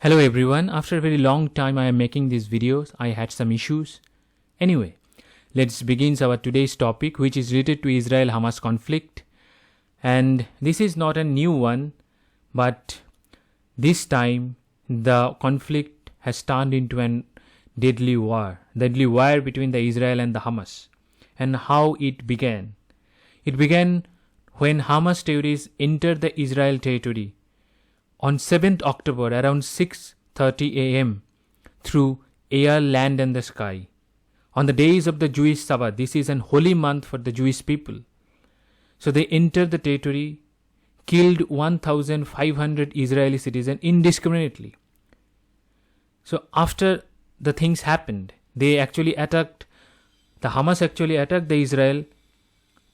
Hello everyone, after a very long time I am making these videos. I had some issues. Anyway, let's begin our today's topic, which is related to Israel-Hamas conflict. And this is not a new one, but this time the conflict has turned into a deadly war between the Israel and the Hamas. And how it began. It began when Hamas terrorists entered the Israel territory on 7th October around 6:30 a.m. through air, land and the sky. On the days of the Jewish Sabbath, this is an holy month for the Jewish people. So they entered the territory, killed 1,500 Israeli citizens indiscriminately. So after the things happened, the Hamas actually attacked the Israel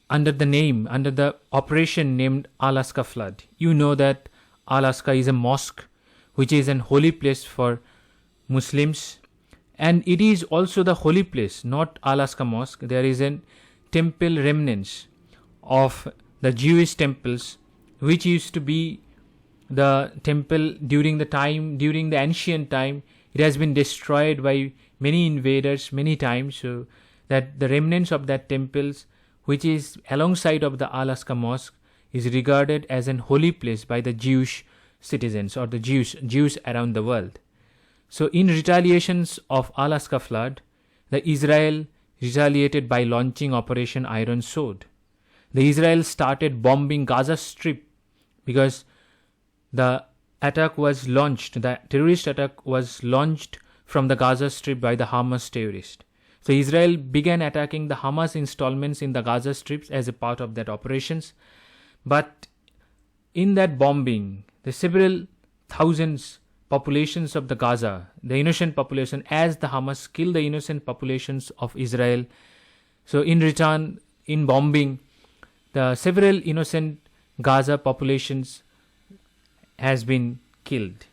under the operation named Al-Aqsa Flood. You know that Al-Aqsa is a mosque, which is an holy place for Muslims. And it is also the holy place, not Al-Aqsa Mosque. There is a temple remnants of the Jewish temples, which used to be the temple during the ancient time. It has been destroyed by many invaders many times, so that the remnants of that temples, which is alongside of the Al-Aqsa Mosque, is regarded as an holy place by the Jewish citizens or the Jews around the world. So in retaliations of Al-Aqsa Flood, the Israel retaliated by launching Operation Iron Sword. The Israel started bombing Gaza Strip because the terrorist attack was launched from the Gaza Strip by the Hamas terrorists. So Israel began attacking the Hamas installments in the Gaza Strips as a part of that operations. But in that bombing, the several thousands populations of the Gaza, the innocent population, as the Hamas killed the innocent populations of Israel. So in return, in bombing, the several innocent Gaza populations has been killed.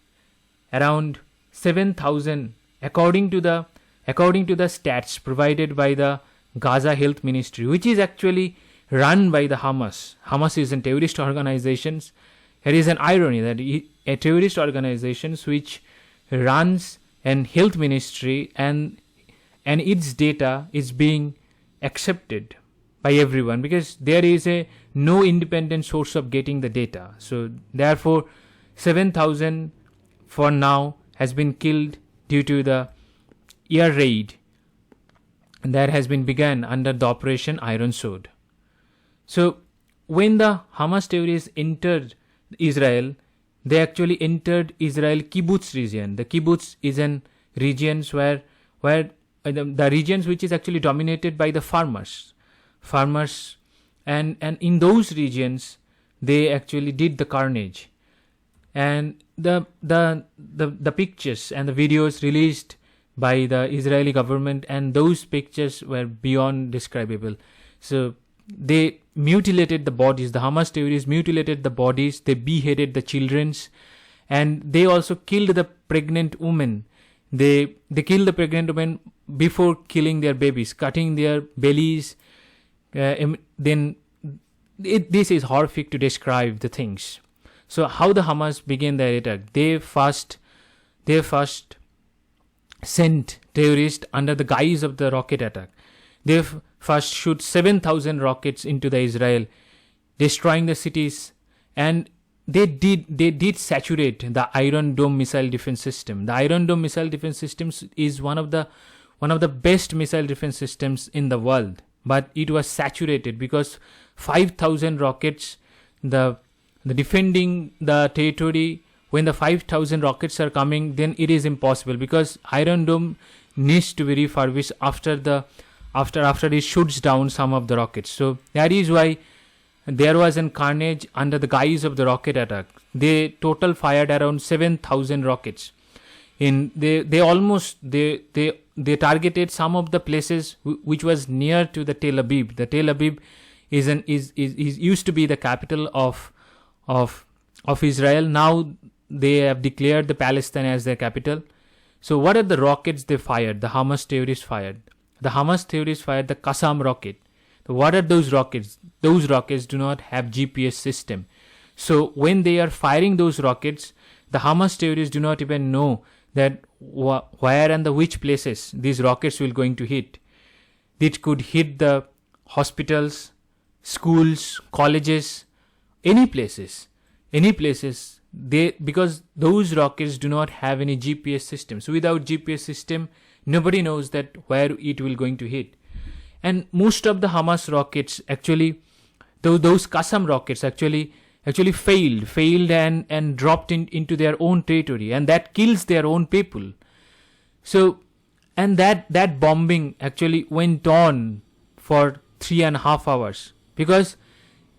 Around 7,000, according to the stats provided by the Gaza Health Ministry, which is actually run by the Hamas. Hamas is a terrorist organization. There is an irony that a terrorist organization which runs an health ministry and its data is being accepted by everyone because there is no independent source of getting the data. So therefore 7,000 for now has been killed due to the air raid that has been begun under the Operation Iron Sword. So when the Hamas terrorists entered Israel, they actually entered Israel kibbutz region. The kibbutz is an regions where the regions which is actually dominated by the farmers, and in those regions they actually did the carnage. And the pictures and the videos released by the Israeli government, and those pictures were beyond describable. So they mutilated the bodies. The Hamas terrorists mutilated the bodies. They beheaded the children, and they also killed the pregnant women. They killed the pregnant women before killing their babies, cutting their bellies. This is horrific to describe the things. So how the Hamas began their attack? They first sent terrorists under the guise of the rocket attack. They first shoot 7,000 rockets into the Israel, destroying the cities, and they did saturate the Iron Dome missile defense system. The Iron Dome missile defense system is one of the best missile defense systems in the world, but it was saturated because 5,000 rockets, the defending the territory. When the 5,000 rockets are coming, then it is impossible because Iron Dome needs to be refurbished after it shoots down some of the rockets. So that is why there was a carnage under the guise of the rocket attack. They total fired around 7,000 rockets. They targeted some of the places which was near to the Tel Aviv. The Tel Aviv is used to be the capital of Israel. Now they have declared the Palestine as their capital. So what are the rockets they fired? The Hamas terrorists fired. The Hamas terrorists fired the Qassam rocket. What are those rockets? Those rockets do not have GPS system. So when they are firing those rockets, The Hamas terrorists do not even know that where and the which places these rockets will going to hit. It could hit the hospitals, schools, colleges, any places. Because those rockets do not have any GPS system. So without GPS system, nobody knows that where it will going to hit. And most of the Hamas rockets actually, those Qassam rockets actually failed and dropped into their own territory, and that kills their own people. So, and that bombing actually went on for 3.5 hours, because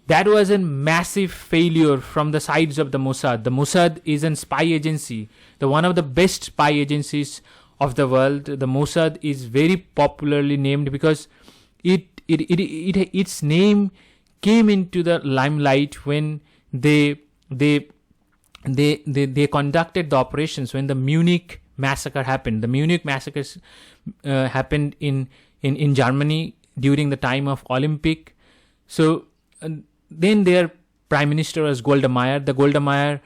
that was a massive failure from the sides of the Mossad. The Mossad is a spy agency, one of the best spy agencies of the world. The Mossad is very popularly named because its name came into the limelight when they conducted the operations when the Munich massacre happened. The Munich massacres happened in Germany during the time of Olympic. So then their prime minister was Golda Meir. The Golda Meir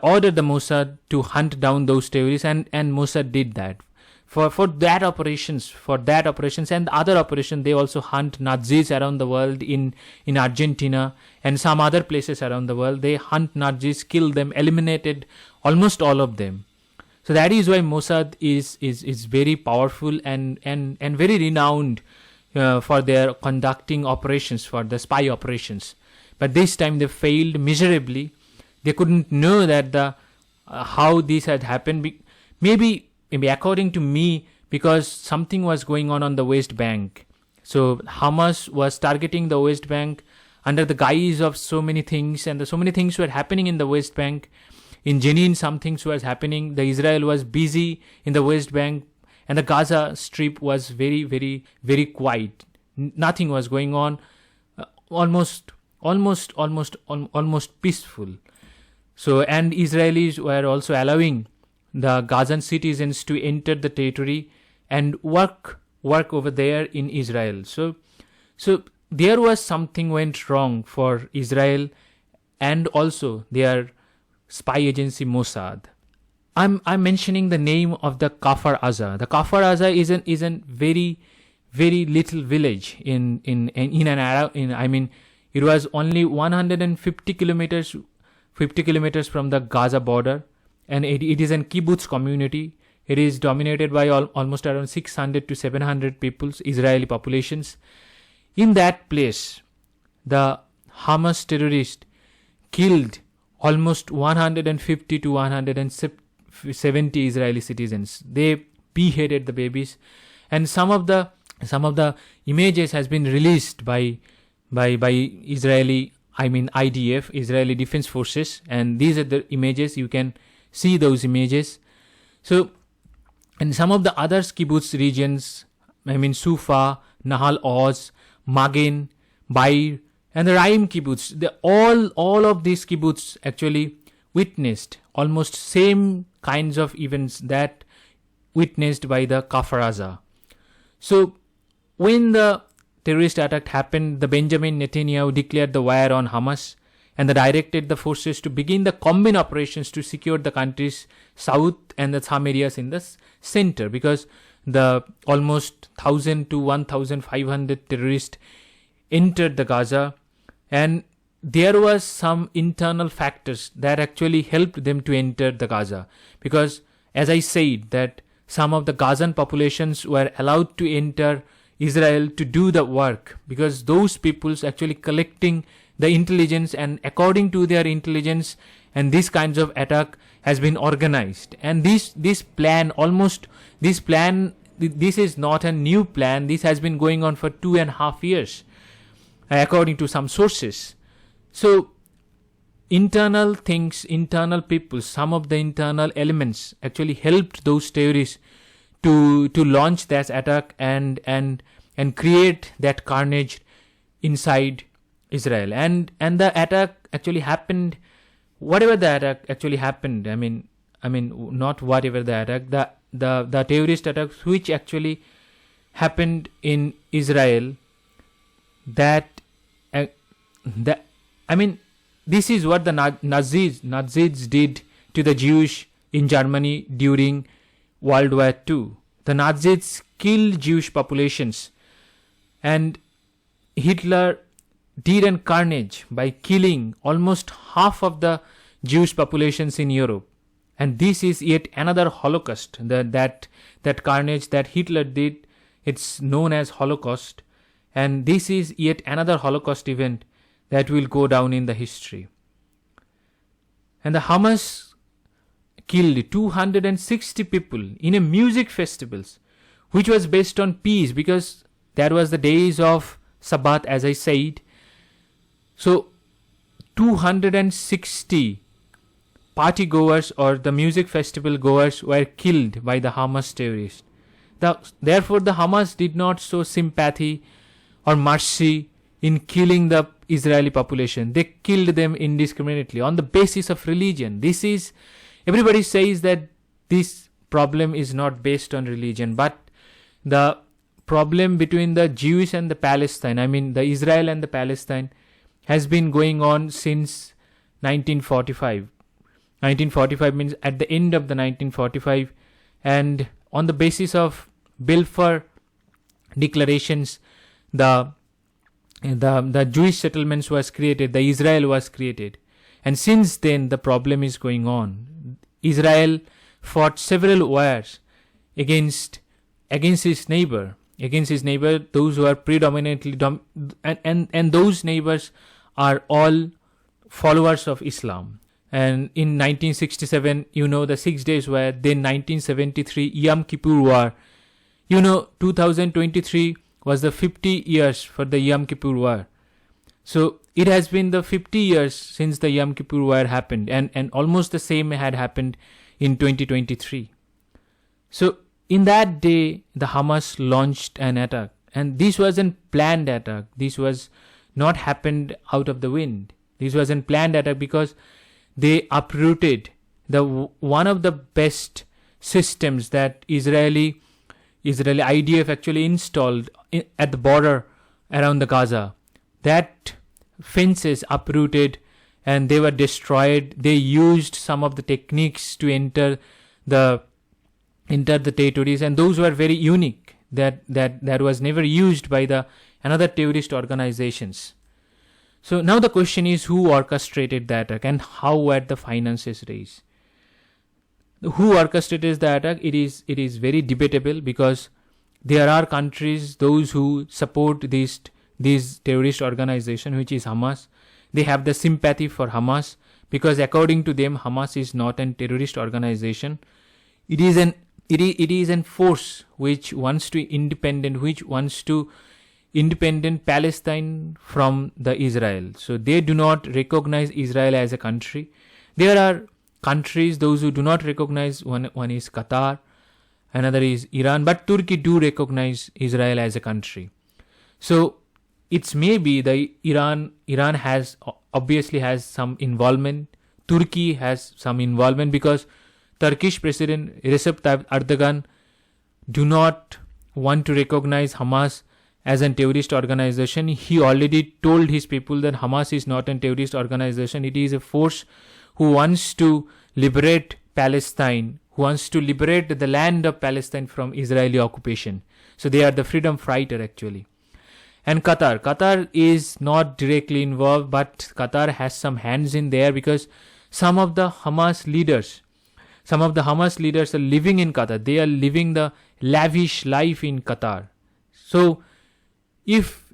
ordered the Mossad to hunt down those terrorists, and Mossad did that. For that operations and other operations, they also hunt Nazis around the world in Argentina and some other places around the world. They hunt Nazis, kill them, eliminated almost all of them. So that is why Mossad is very powerful and very renowned for their conducting operations, for the spy operations. But this time they failed miserably. They couldn't know that how this had happened. Maybe according to me, because something was going on the West Bank. So Hamas was targeting the West Bank under the guise of so many things, and so many things were happening in the West Bank. In Jenin, some things was happening. The Israel was busy in the West Bank, and the Gaza Strip was very, very, very quiet. Nothing was going on. Almost peaceful. So, and Israelis were also allowing the Gazan citizens to enter the territory and work over there in Israel. So there was something went wrong for Israel and also their spy agency Mossad. I'm mentioning the name of the Kafar Aza. The Kafar Aza is a very, very little village in an Arab. It was only 150 kilometers from the Gaza border. And it is a kibbutz community. It is dominated by almost around 600 to 700 peoples, Israeli populations. In that place, the Hamas terrorists killed almost 150 to 170 Israeli citizens. They beheaded the babies, and some of the images has been released by Israeli, IDF, Israeli Defense Forces, and these are the images. You can see those images. So, and some of the other kibbutz regions, Sufa, Nahal Oz, Magen, Bair, and the Raim kibbutz, all of these kibbutz actually witnessed almost same kinds of events that witnessed by the Kafar Aza. So, when the terrorist attack happened, the Benjamin Netanyahu declared the war on Hamas and directed the forces to begin the combined operations to secure the country's south and some areas in the center, because the almost 1,000 to 1,500 terrorists entered the Gaza, and there was some internal factors that actually helped them to enter the Gaza, because as I said that some of the Gazan populations were allowed to enter Israel to do the work, because those peoples actually collecting the intelligence, and according to their intelligence, and these kinds of attack has been organized. And this plan is not a new plan. This has been going on for 2.5 years, according to some sources. So internal things, internal people, some of the internal elements actually helped those terrorists to launch that attack and create that carnage inside Israel. And the attack actually happened, whatever the attack actually happened, not whatever the attack, the terrorist attacks which actually happened in Israel, this is what the Nazis did to the Jews in Germany during World War II. The Nazis killed Jewish populations, and Hitler did an carnage by killing almost half of the Jewish populations in Europe. And this is yet another Holocaust. That carnage that Hitler did, it's known as Holocaust. And this is yet another Holocaust event that will go down in the history. And the Hamas killed 260 people in a music festivals, which was based on peace, because that was the days of Sabbath, as I said. So 260 party goers or the music festival goers were killed by the Hamas terrorists. Therefore, the Hamas did not show sympathy or mercy in killing the Israeli population. They killed them indiscriminately on the basis of religion. Everybody says that this problem is not based on religion, but the problem between the Jews and the Palestine, the Israel and the Palestine, has been going on since 1945. 1945 means at the end of the 1945, and on the basis of Balfour declarations, the Jewish settlements was created, the Israel was created, and since then the problem is going on. Israel fought several wars against his neighbor, those who are predominantly and those neighbors are all followers of Islam. And in 1967, the 6 days war. Then 1973, Yom Kippur War. 2023 was the 50 years for the Yom Kippur War. So it has been the 50 years since the Yom Kippur War happened, and almost the same had happened in 2023. So in that day, the Hamas launched an attack, and this was a planned attack. This was not happened out of the wind. This was a planned attack because they uprooted one of the best systems that Israeli IDF actually installed at the border around the Gaza. That fences uprooted and they were destroyed. They used some of the techniques to enter the territories, and those were very unique. That was never used by the another terrorist organizations. So now the question is, who orchestrated the attack and how were the finances raised? Who orchestrated the attack? It is very debatable, because there are countries, those who support this terrorist organization, which is Hamas. They have the sympathy for Hamas because according to them, Hamas is not a terrorist organization. It is an force which wants to independent Palestine from the Israel. So they do not recognize Israel as a country. There are countries, those who do not recognize, one is Qatar, another is Iran, but Turkey do recognize Israel as a country. So it's maybe the Iran obviously has some involvement. Turkey has some involvement because Turkish President Recep Tayyip Erdogan do not want to recognize Hamas as a terrorist organization. He already told his people that Hamas is not a terrorist organization. It is a force who wants to liberate Palestine, who wants to liberate the land of Palestine from Israeli occupation. So they are the freedom fighter actually. And Qatar is not directly involved, but Qatar has some hands in there because some of the Hamas leaders are living in Qatar. They are living the lavish life in Qatar. So if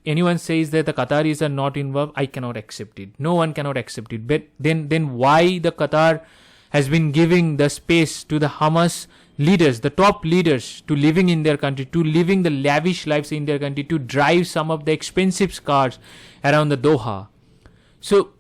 anyone says that the Qataris are not involved, I cannot accept it. No one cannot accept it. But then why the Qatar has been giving the space to the Hamas leaders, the top leaders, to living in their country, to living the lavish lives in their country, to drive some of the expensive cars around the Doha. So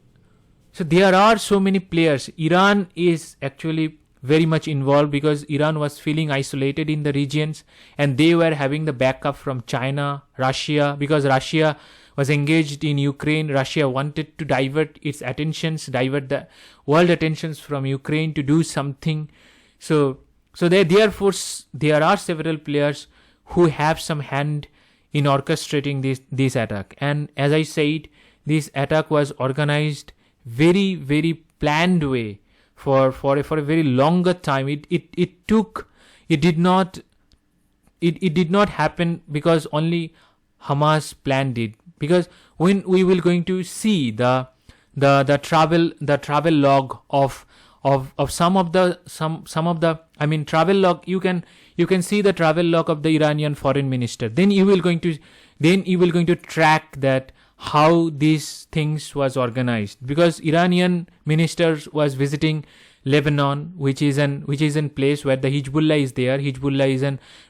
there are so many players. Iran is actually very much involved because Iran was feeling isolated in the regions, and they were having the backup from China, Russia, because Russia was engaged in Ukraine. Russia wanted to divert the world attentions from Ukraine to do something. So therefore there are several players who have some hand in orchestrating this attack. And as I said, this attack was organized very, very planned way for a very longer time. It did not happen because only Hamas planned it. Because when we will going to see the travel log of some of the travel log, you can see the travel log of the Iranian foreign minister. Then you will going to track that how these things was organized, because Iranian ministers was visiting Lebanon, which is an place where the Hezbollah is there. Hezbollah is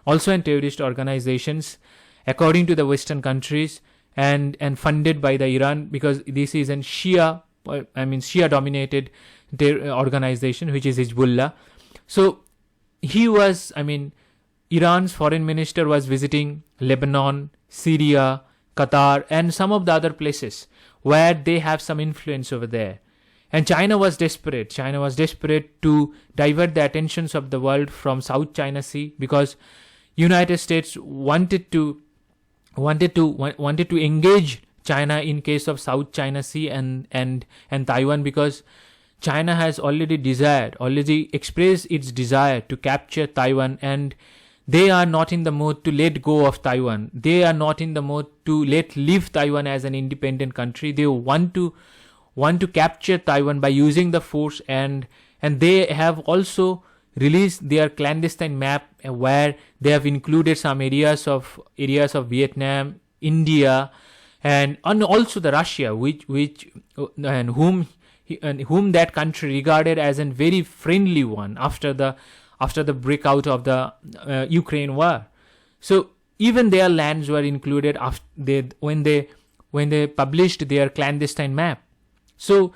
also an terrorist organizations according to the Western countries, and funded by the Iran, because this is an Shia dominated organization, which is Hezbollah. So Iran's foreign minister was visiting Lebanon, Syria, Qatar, and some of the other places where they have some influence over there. And China was desperate to divert the attentions of the world from South China Sea, because United States wanted to engage China in case of South China Sea and Taiwan, because China has already expressed its desire to capture Taiwan, and they are not in the mood to let go of Taiwan. They are not in the mood to leave Taiwan as an independent country. They want to capture Taiwan by using the force, and they have also released their clandestine map where they have included some areas of Vietnam, India, and also the Russia, whom that country regarded as a very friendly one after the breakout of the Ukraine war. So even their lands were included when they published their clandestine map. So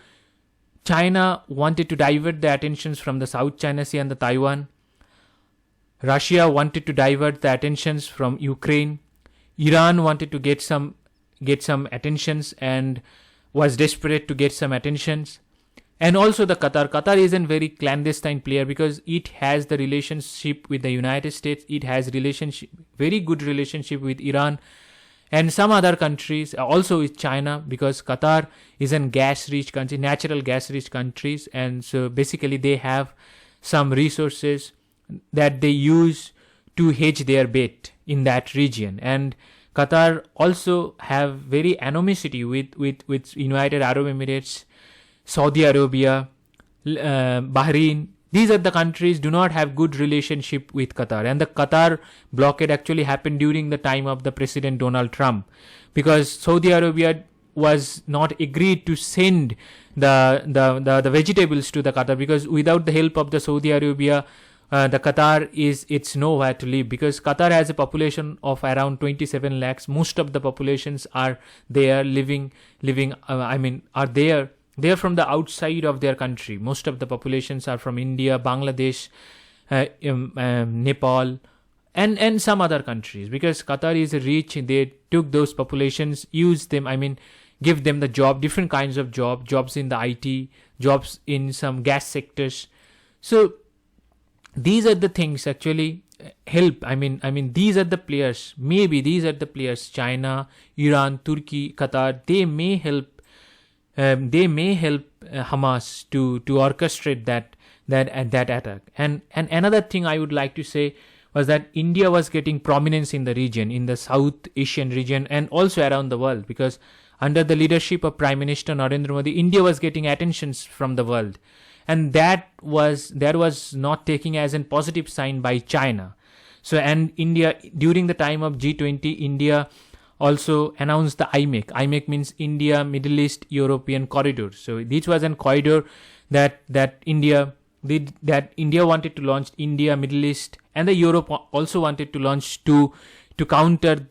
China wanted to divert the attentions from the South China Sea and the Taiwan. Russia wanted to divert the attentions from Ukraine. Iran wanted to get some attentions and was desperate to get some attentions. And also the Qatar. Qatar is a very clandestine player, because it has the relationship with the United States. It has very good relationship with Iran and some other countries, also with China, because Qatar is a gas-rich country, natural gas-rich countries, and so basically they have some resources that they use to hedge their bet in that region. And Qatar also have very animosity with United Arab Emirates, Saudi Arabia, Bahrain. These are the countries do not have good relationship with Qatar, and the Qatar blockade actually happened during the time of the President Donald Trump, because Saudi Arabia was not agreed to send the vegetables to the Qatar, because without the help of the Saudi Arabia, the Qatar it's nowhere to live, because Qatar has a population of around 27 lakhs. Most of the populations are there They're from the outside of their country. Most of the populations are from India, Bangladesh, Nepal, and some other countries. Because Qatar is rich, they took those populations, used them, give them the job, different kinds of jobs in the IT, jobs in some gas sectors. So these are the things actually help. These are the players. Maybe these are the players: China, Iran, Turkey, Qatar. They may help Hamas to orchestrate that attack. And another thing I would like to say was that India was getting prominence in the region, in the South Asian region, and also around the world, because under the leadership of Prime Minister Narendra Modi, India was getting attentions from the world, and that was not taken as a positive sign by China. So, and India, during the time of G20, India also announced the IMEC. IMEC means India, Middle East, European Corridor. So this was a corridor that India wanted to launch. India, Middle East, and the Europe also wanted to launch to counter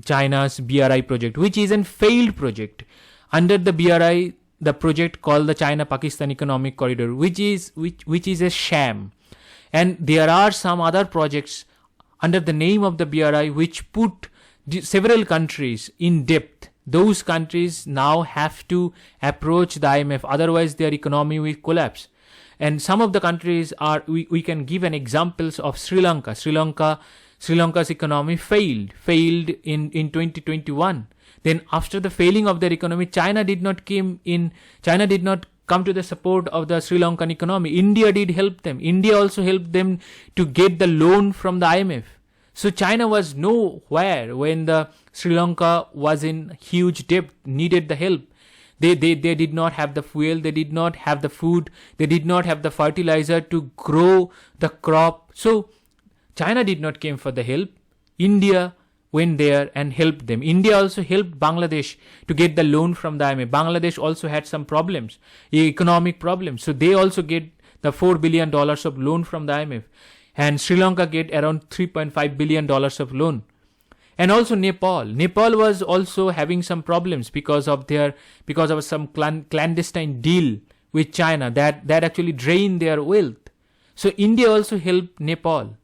China's BRI project, which is a failed project. Under the BRI, the project called the China-Pakistan Economic Corridor, which is a sham. And there are some other projects under the name of the BRI which put several countries in debt. Those countries now have to approach the IMF, otherwise their economy will collapse. And some of the countries are, we can give an examples of Sri Lanka. Sri Lanka's economy failed in 2021. Then after the failing of their economy, China did not come to the support of the Sri Lankan economy. India did help them. India also helped them to get the loan from the IMF. So China was nowhere when the Sri Lanka was in huge debt, needed the help. They did not have the fuel, they did not have the food, they did not have the fertilizer to grow the crop. So China did not come for the help. India went there and helped them. India also helped Bangladesh to get the loan from the IMF. Bangladesh also had some problems, economic problems. So they also get the $4 billion of loan from the IMF. And Sri Lanka get around $3.5 billion of loan. And also Nepal. Nepal was also having some problems because of some clandestine deal with China that actually drained their wealth. So India also helped Nepal.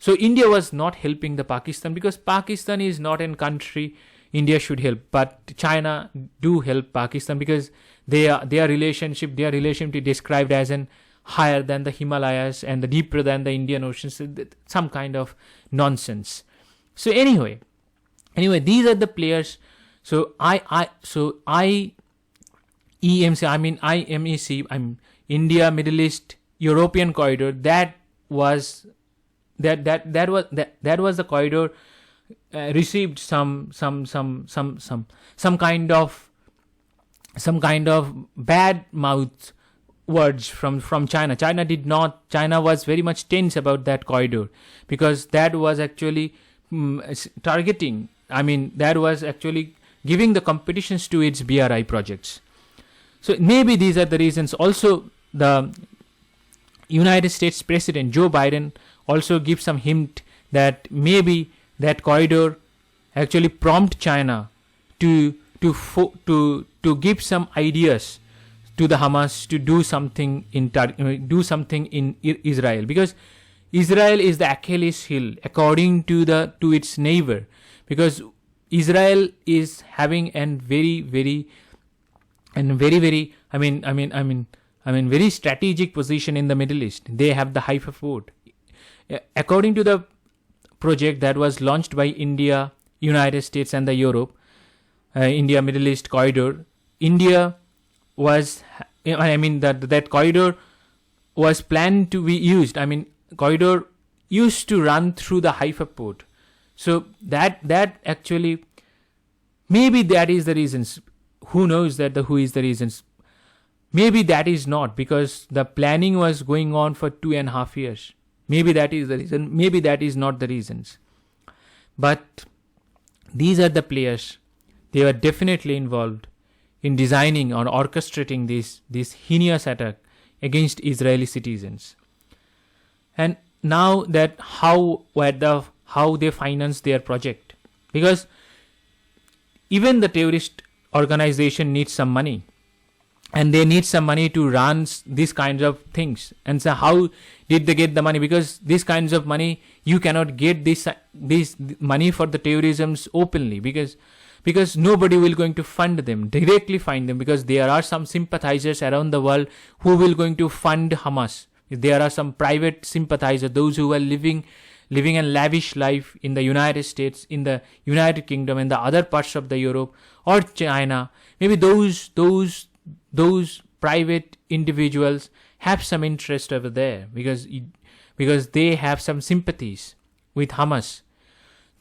So India was not helping the Pakistan because Pakistan is not a country India should help. But China do help Pakistan because their relationship is described as an higher than the Himalayas and the deeper than the Indian Ocean. So some kind of nonsense. So anyway, these are the players. So IMEC, India, Middle East, European corridor. That was the corridor received some kind of bad mouth words from China. China was very much tense about that corridor because that was actually targeting. That was actually giving the competitions to its BRI projects. So maybe these are the reasons. Also, the United States President Joe Biden also gives some hint that maybe that corridor actually prompt China to give some ideas to the Hamas to do something in Israel, because Israel is the Achilles heel according to its neighbor, because Israel is having a very very strategic position in the Middle East. They have the Haifa port. According to the project that was launched by India, United States and the Europe, India Middle East corridor, India was, that corridor was planned to be used. Corridor used to run through the Haifa port. So that actually, maybe that is the reasons. Who knows who is the reasons? Maybe that is not, because the planning was going on for 2.5 years. Maybe that is the reason. Maybe that is not the reasons. But these are the players. They were definitely involved in designing or orchestrating this heinous attack against Israeli citizens. And now that how they finance their project, because even the terrorist organization needs some money, and they need some money to run these kinds of things. And so how did they get the money? Because these kinds of money, you cannot get this money for the terrorisms openly, because nobody will going to directly fund them, because there are some sympathizers around the world who will going to fund Hamas. There are some private sympathizers, those who are living a lavish life in the United States, in the United Kingdom, and the other parts of the Europe or China. Maybe those private individuals have some interest over there because they have some sympathies with Hamas.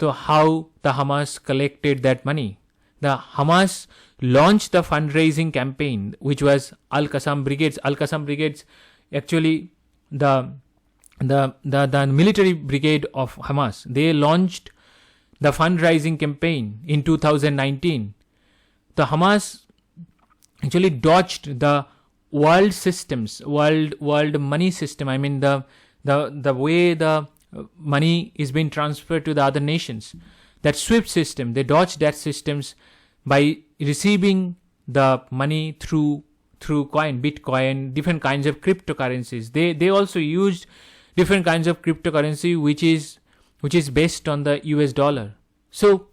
So how the Hamas collected that money? The Hamas launched the fundraising campaign, which was Al-Qassam Brigades. Al-Qassam Brigades, actually the military brigade of Hamas. They launched the fundraising campaign in 2019. The Hamas actually dodged the world systems, world money system. The way the money is being transferred to the other nations, that SWIFT system, they dodged that systems by receiving the money through Bitcoin, different kinds of cryptocurrencies. They also used different kinds of cryptocurrency which is based on the US dollar. So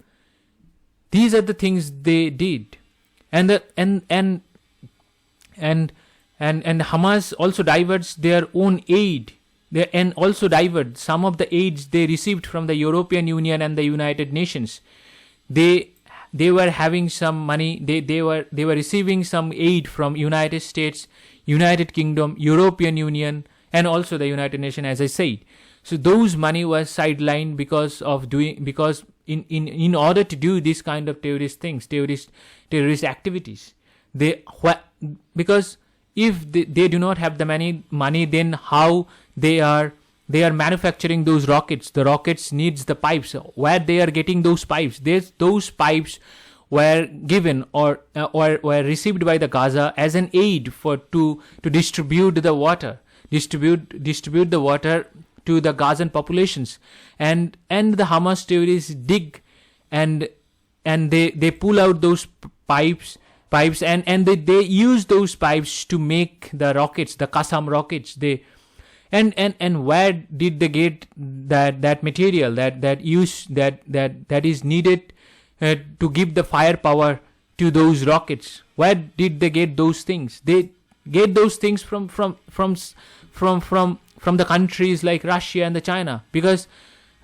these are the things they did. And Hamas also diverts their own aid, and also divert some of the aids they received from the European Union and the United Nations. They they were having some money. They were receiving some aid from United States, United Kingdom, European Union, and also the United Nations, as I said. So those money was sidelined because in order to do this kind of terrorist things, terrorist activities, because if they do not have the money, then how they are manufacturing those rockets? The rockets needs the pipes. Where they are getting those pipes? Those pipes were given or were received by the Gaza as an aid to distribute the water, distribute the water to the Gazan populations, and the Hamas terrorists dig and they pull out those pipes and they use those pipes to make the rockets, the Qassam rockets. And where did they get that material that is needed to give the firepower to those rockets? Where did they get those things? They get those things from the countries like Russia and the China, because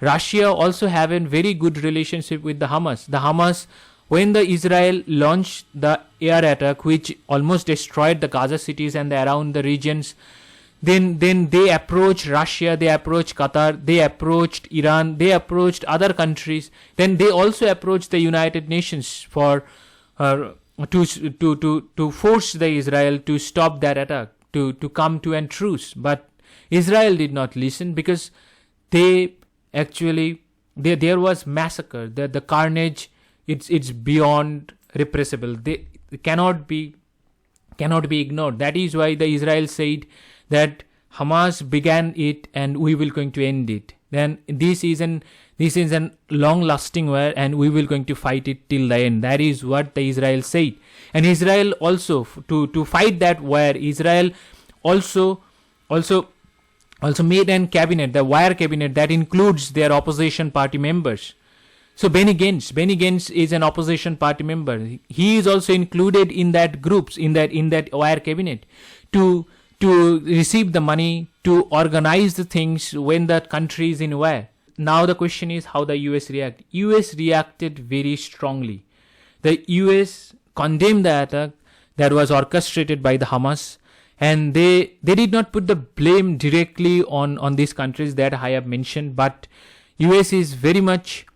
Russia also have a very good relationship with the Hamas. The Hamas, when the Israel launched the air attack, which almost destroyed the Gaza cities and around the regions, then they approached Russia, they approached Qatar, they approached Iran, they approached other countries. Then they also approached the United Nations for to force the Israel to stop that attack, to come to a truce. But Israel did not listen, because there was massacre. The carnage, it's beyond repressible. They cannot be ignored. That is why the Israel said that Hamas began it and we will going to end it. Then this is an long-lasting war and we will going to fight it till the end. That is what the Israel said. And Israel also, to fight that war, Israel also made an cabinet, the war cabinet, that includes their opposition party members. So Benny Gantz is an opposition party member. He is also included in that groups, in that war cabinet, to receive the money, to organize the things when the country is in war. Now the question is how the US react. US reacted very strongly. The US condemned the attack that was orchestrated by the Hamas, and they did not put the blame directly on these countries that I have mentioned, but US is very much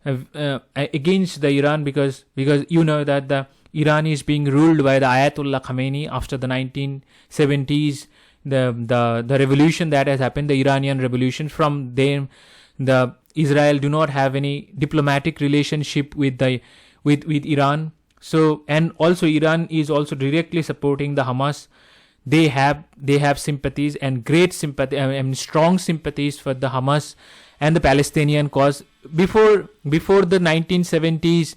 against the Iran, because you know that the Iran is being ruled by the Ayatollah Khamenei after the 1970s, the revolution that has happened, the Iranian revolution. From them, the Israel do not have any diplomatic relationship with Iran. So, and also Iran is also directly supporting the Hamas. They have sympathies and great sympathy, strong sympathies for the Hamas and the Palestinian cause. Before the 1970s,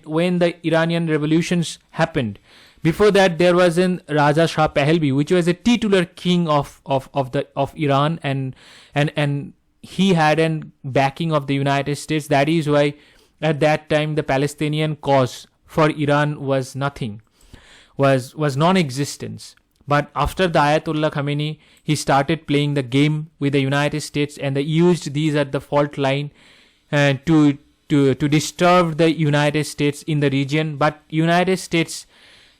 when the Iranian revolutions happened, before that there was an Raja Shah Pahlavi, which was a titular king of Iran, and he had a backing of the United States. That is why at that time the Palestinian cause for Iran was nothing, was non-existence. But after the Ayatollah Khamenei, he started playing the game with the United States, and they used these at the fault line to disturb the United States in the region. But United States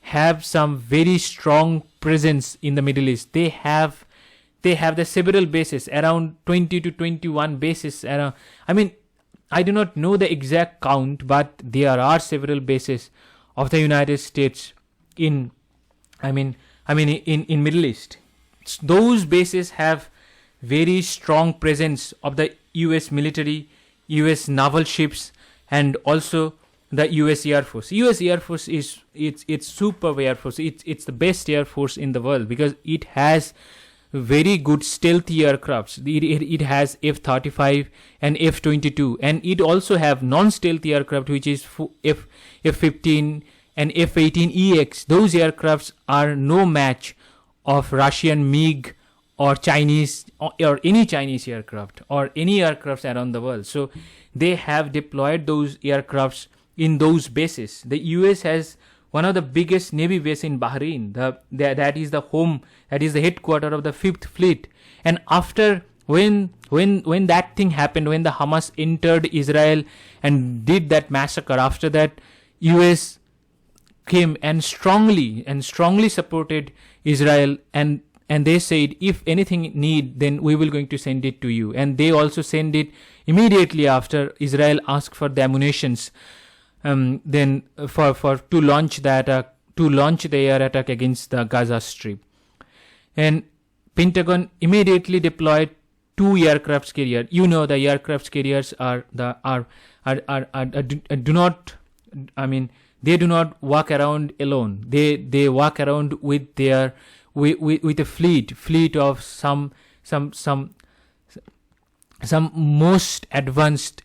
have some very strong presence in the Middle East. They have the several bases, around 20 to 21 bases. I do not know the exact count, but there are several bases of the United States in Middle East. Those bases have very strong presence of the US military, US naval ships, and also the US Air Force. US Air Force it's super Air Force. It's the best Air Force in the world, because it has very good stealthy aircrafts. It has F-35 and F-22, and it also have non-stealthy aircraft, which is F-15 and F-18EX. Those aircrafts are no match of Russian MiG or Chinese or any Chinese aircraft or any aircrafts around the world. So they have deployed those aircrafts in those bases. The US has one of the biggest Navy base in Bahrain. That is the headquarters of the 5th Fleet. And after when that thing happened, when the Hamas entered Israel and did that massacre, after that US came and strongly supported Israel, and they said, if anything need, then we will going to send it to you. And they also send it immediately after Israel asked for the ammunitions, then for to launch the air attack against the Gaza Strip. And Pentagon immediately deployed 2 aircraft carriers. You know, the aircraft carriers they do not walk around alone. They walk around with their with a fleet of some most advanced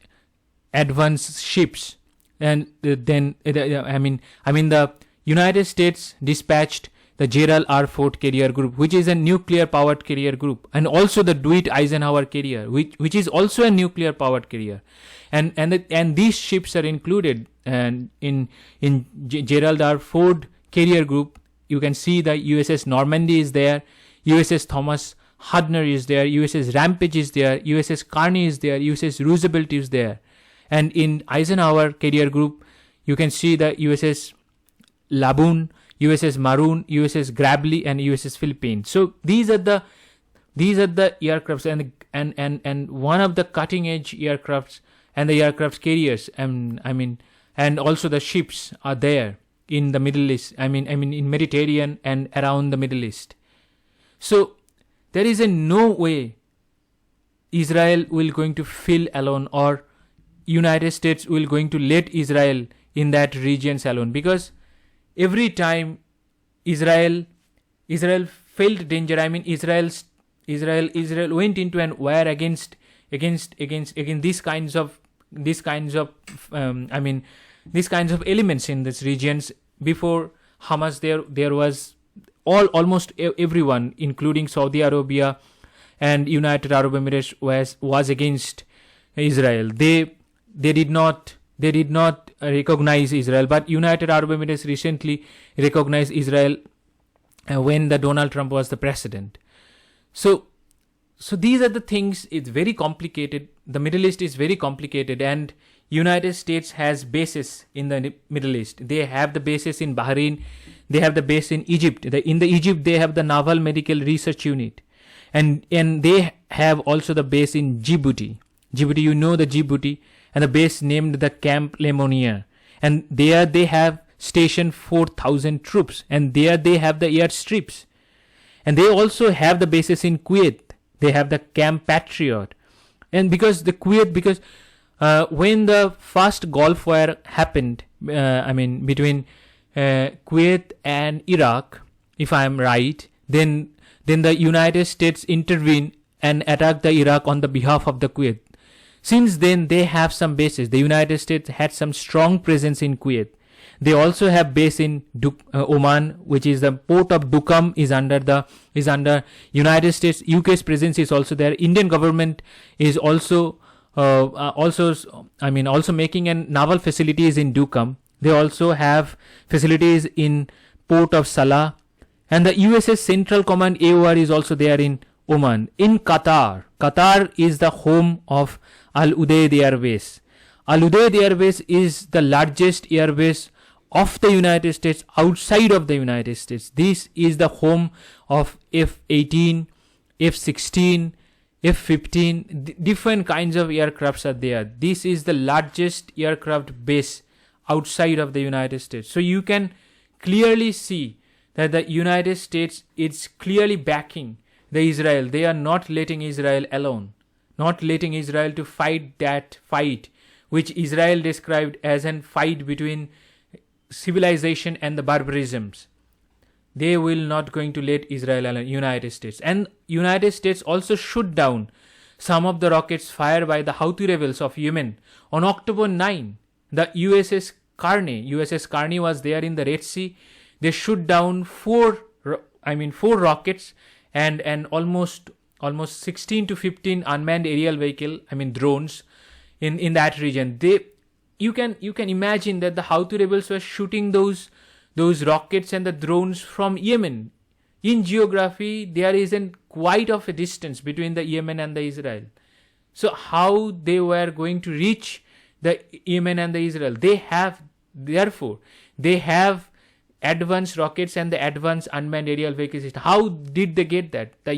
ships. And then the United States dispatched the Gerald R. Ford carrier group, which is a nuclear powered carrier group, and also the Dwight Eisenhower carrier, which is also a nuclear powered carrier, and these ships are included. And in Gerald R. Ford carrier group, you can see the USS Normandy is there, USS Thomas Hudner is there, USS Rampage is there, USS Carney is there, USS Roosevelt is there. And in Eisenhower carrier group, you can see the USS Laboon, USS Maroon, USS Gravely, and USS Philippines. So these are the aircrafts, and one of the cutting edge aircrafts and the aircraft carriers, and also the ships are there in the Middle East. In Mediterranean and around the Middle East. So there is no way Israel will going to feel alone, or United States will going to let Israel in that regions alone, because every time Israel felt danger, Israel went into an war against these kinds of elements in these regions. Before Hamas, there was almost everyone, including Saudi Arabia and United Arab Emirates, was against Israel. They did not recognize Israel, but United Arab Emirates recently recognized Israel when the Donald Trump was the president. So these are the things. It's very complicated. The Middle East is very complicated, and United States has bases in the Middle East. They have the bases in Bahrain. They have the base in Egypt. In Egypt, they have the Naval Medical Research Unit, and they have also the base in Djibouti. You know the Djibouti, and the base named the Camp Lemonia. And there they have stationed 4,000 troops, and there they have the airstrips. And they also have the bases in Kuwait. They have the Camp Patriot. And because when the first Gulf War happened, between Kuwait and Iraq, if I am right, then the United States intervened and attacked the Iraq on the behalf of the Kuwait. Since then, they have some bases. The United States had some strong presence in Kuwait. They also have base in Oman, which is the port of Duqm is under United States. UK's presence is also there. Indian government is also making a naval facilities in Duqm. They also have facilities in port of Salah, and the USS Central Command AOR is also there in Oman. In Qatar is the home of Al-Udeid Air Base. Al-Udeid Air Base is the largest air base of the United States outside of the United States. This is the home of F-18, F-16, F-15, different kinds of aircrafts are there. This is the largest aircraft base outside of the United States. So you can clearly see that the United States is clearly backing the Israel. They are not letting Israel alone, not letting Israel to fight that fight, which Israel described as a fight between civilization and the barbarisms. They will not going to let Israel alone, United States. And United States also shot down some of the rockets fired by the Houthi rebels of Yemen. On October 9, the USS Carney was there in the Red Sea. They shot down four rockets and almost 16 to 15 unmanned aerial vehicle, drones in that region. You can imagine that the Houthi rebels were shooting those rockets and the drones from Yemen. in geography, there isn't quite of a distance between the Yemen and the Israel. So how they were going to reach the Yemen and the Israel? They have advanced rockets and the advanced unmanned aerial vehicle system. How did they get that? The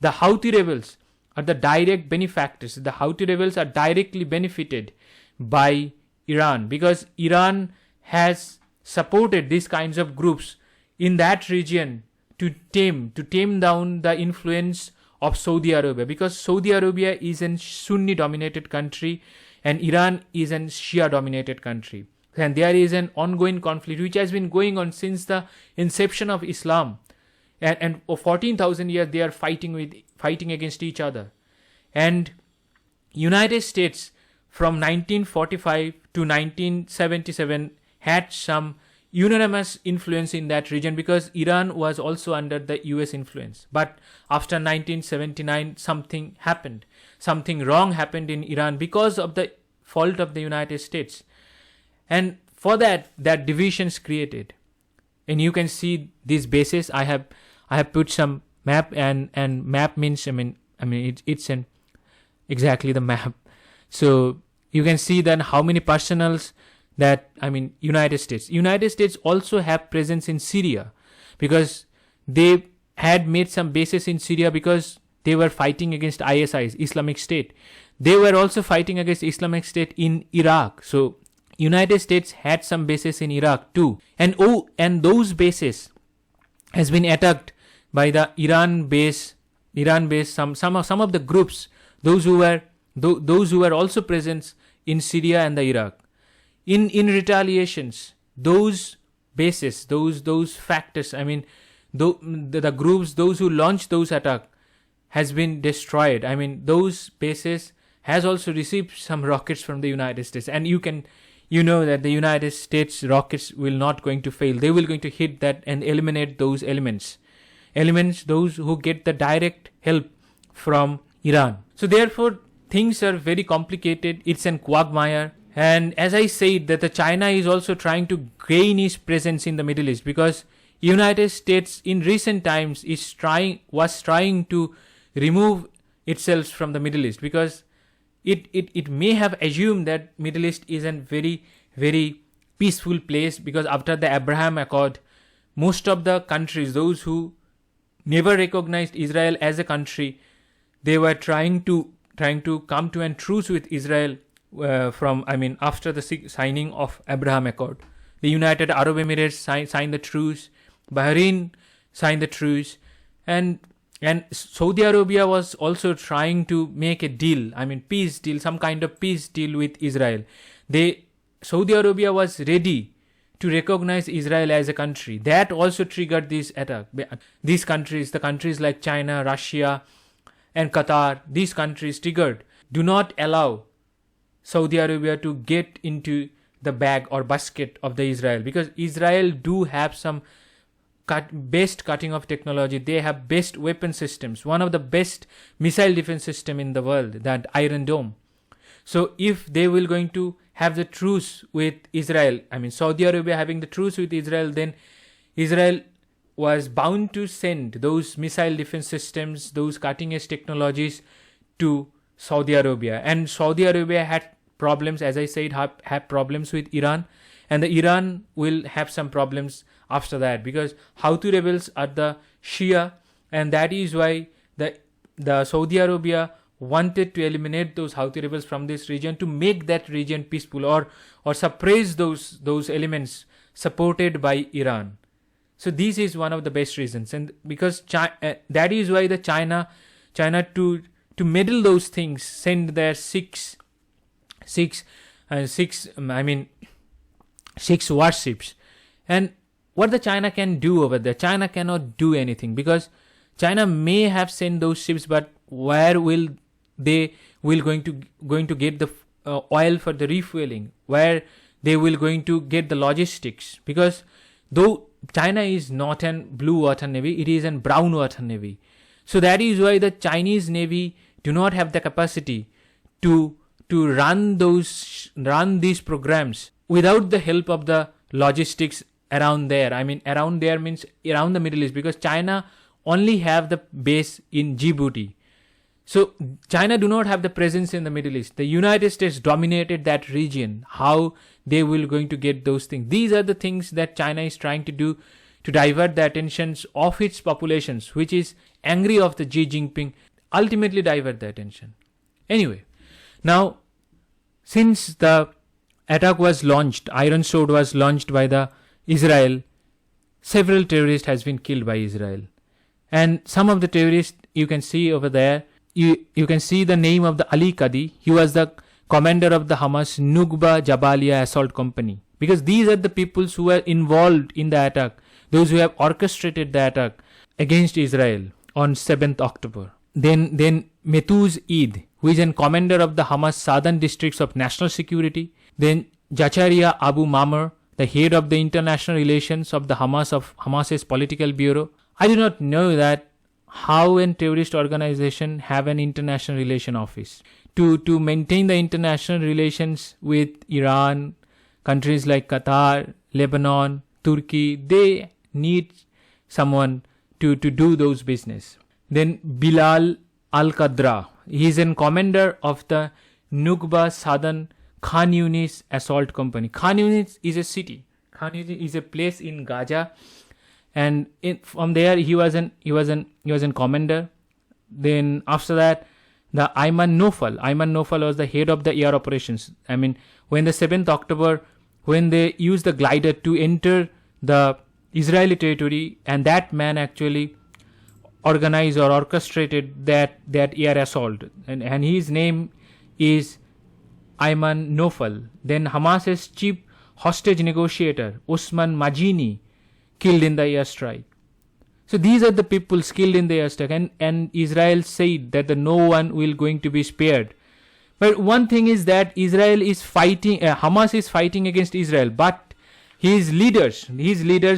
Houthi rebels are the direct benefactors. The Houthi rebels are directly benefited by Iran, because Iran has supported these kinds of groups in that region to tame down the influence of Saudi Arabia, because Saudi Arabia is a Sunni dominated country and Iran is a Shia dominated country, and there is an ongoing conflict which has been going on since the inception of Islam, and for 14,000 years they are fighting against each other. And United States from 1945 to 1977 had some unanimous influence in that region, because Iran was also under the US influence. But after 1979, something happened. Something wrong happened in Iran because of the fault of the United States. And for that divisions created. And you can see these bases. I have put some map, and map means it's exactly the map. So you can see then how many personals that United States also have presence in Syria, because they had made some bases in Syria because they were fighting against ISIS, Islamic State. They were also fighting against Islamic State in Iraq. So United States had some bases in Iraq too, and those bases has been attacked by the Iran base some of the groups, those who were also present in Syria and the Iraq. In retaliations, those bases, those factors, the groups, those who launched those attacks, has been destroyed. Those bases has also received some rockets from the United States, and you know that the United States rockets will not going to fail. They will going to hit that and eliminate those elements, those who get the direct help from Iran. So therefore, things are very complicated. It's an quagmire. And as I said, that the China is also trying to gain its presence in the Middle East, because United States in recent times was trying to remove itself from the Middle East, because it may have assumed that Middle East is a very, very peaceful place, because after the Abraham Accord, most of the countries, those who never recognized Israel as a country, they were trying to come to a truce with Israel after the signing of Abraham Accord. The United Arab Emirates signed the truce, Bahrain signed the truce, and Saudi Arabia was also trying to make a deal, peace deal, some kind of peace deal with Israel. Saudi Arabia was ready to recognize Israel as a country. That also triggered this attack. These countries, the countries like China, Russia, and Qatar, these countries triggered, do not allow Saudi Arabia to get into the bag or basket of the Israel, because Israel do have some best cutting of technology. They have best weapon systems, one of the best missile defense system in the world, that Iron Dome. So if they will going to have the truce with Israel, Saudi Arabia having the truce with Israel, then Israel was bound to send those missile defense systems, those cutting edge technologies to Saudi Arabia. And Saudi Arabia had problems, as I said, have problems with Iran, and the Iran will have some problems after that, because Houthi rebels are the Shia, and that is why the Saudi Arabia wanted to eliminate those Houthi rebels from this region, to make that region peaceful, or suppress those elements supported by Iran. So this is one of the best reasons, and because that is why the China to meddle those things, send their six warships. And what the China can do over there, China cannot do anything, because China may have sent those ships, but where will they going to get the oil for the refueling? Where they will going to get the logistics? Because though China is not a blue water navy, it is a brown water navy. So that is why the Chinese navy do not have the capacity to run these programs without the help of the logistics around there. I mean, around there means around the Middle East, because China only have the base in Djibouti. So China do not have the presence in the Middle East. The United States dominated that region. How they will going to get those things? These are the things that China is trying to do to divert the attentions of its populations, which is angry of the Xi Jinping, ultimately divert the attention. Anyway, now, since the attack was launched, Iron Sword was launched by the Israel, several terrorists has been killed by Israel. And some of the terrorists, you can see over there, you can see the name of the Ali Qadi. He was the commander of the Hamas Nukba Jabalia assault company. Because these are the people who were involved in the attack, those who have orchestrated the attack against Israel on 7th October. Then Metuz Eid, who is a commander of the Hamas southern districts of national security. Then Jacharia Abu Mamar, the head of the international relations of the Hamas's political bureau. I do not know that how a terrorist organization have an international relation office. To maintain the international relations with Iran, countries like Qatar, Lebanon, Turkey, they need someone to do those business. Then Bilal Al-Qadra, he is a commander of the Nukba Southern Khan Yunis assault company. Khan Yunis is a city. Khan Yunis is a place in Gaza, and from there he was an commander. Then after that, the Ayman Nofal was the head of the air operations. I mean, when the 7th October, when they used the glider to enter the Israeli territory, and that man actually organized or orchestrated that air assault, and his name is Ayman Nofal. Then Hamas's chief hostage negotiator Osman Majini killed in the airstrike. So these are the people killed in the airstrike, and Israel said that no one will going to be spared. But one thing is that Israel is fighting, Hamas is fighting against Israel, but his leaders,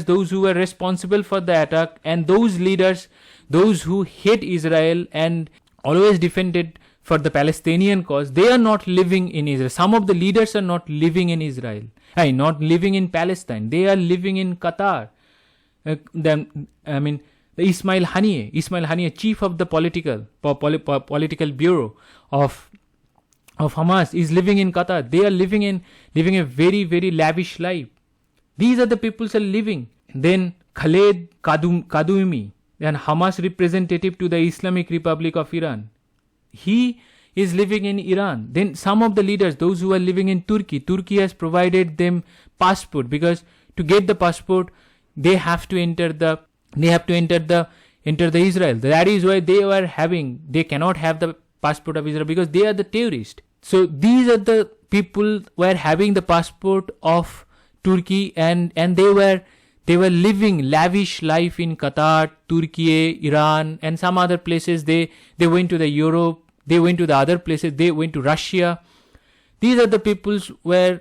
those who were responsible for the attack, and those leaders, those who hate Israel and always defended for the Palestinian cause, they are not living in Israel. Some of the leaders are not living in Israel, not living in Palestine. They are living in Qatar. The Ismail Haniyeh, chief of the political bureau of Hamas, is living in Qatar. They are living a very, very lavish life. These are the people who are living. Then Khaled Kadumi, an Hamas representative to the Islamic Republic of Iran, he is living in Iran. Then some of the leaders, those who are living in Turkey has provided them passport, because to get the passport, they have to enter the Israel. That is why they cannot have the passport of Israel, because they are the terrorists. So these are the people who are having the passport of Turkey, and they were living lavish life in Qatar, Turkey, Iran, and some other places. They went to the Europe, they went to the other places, they went to Russia. These are the people who were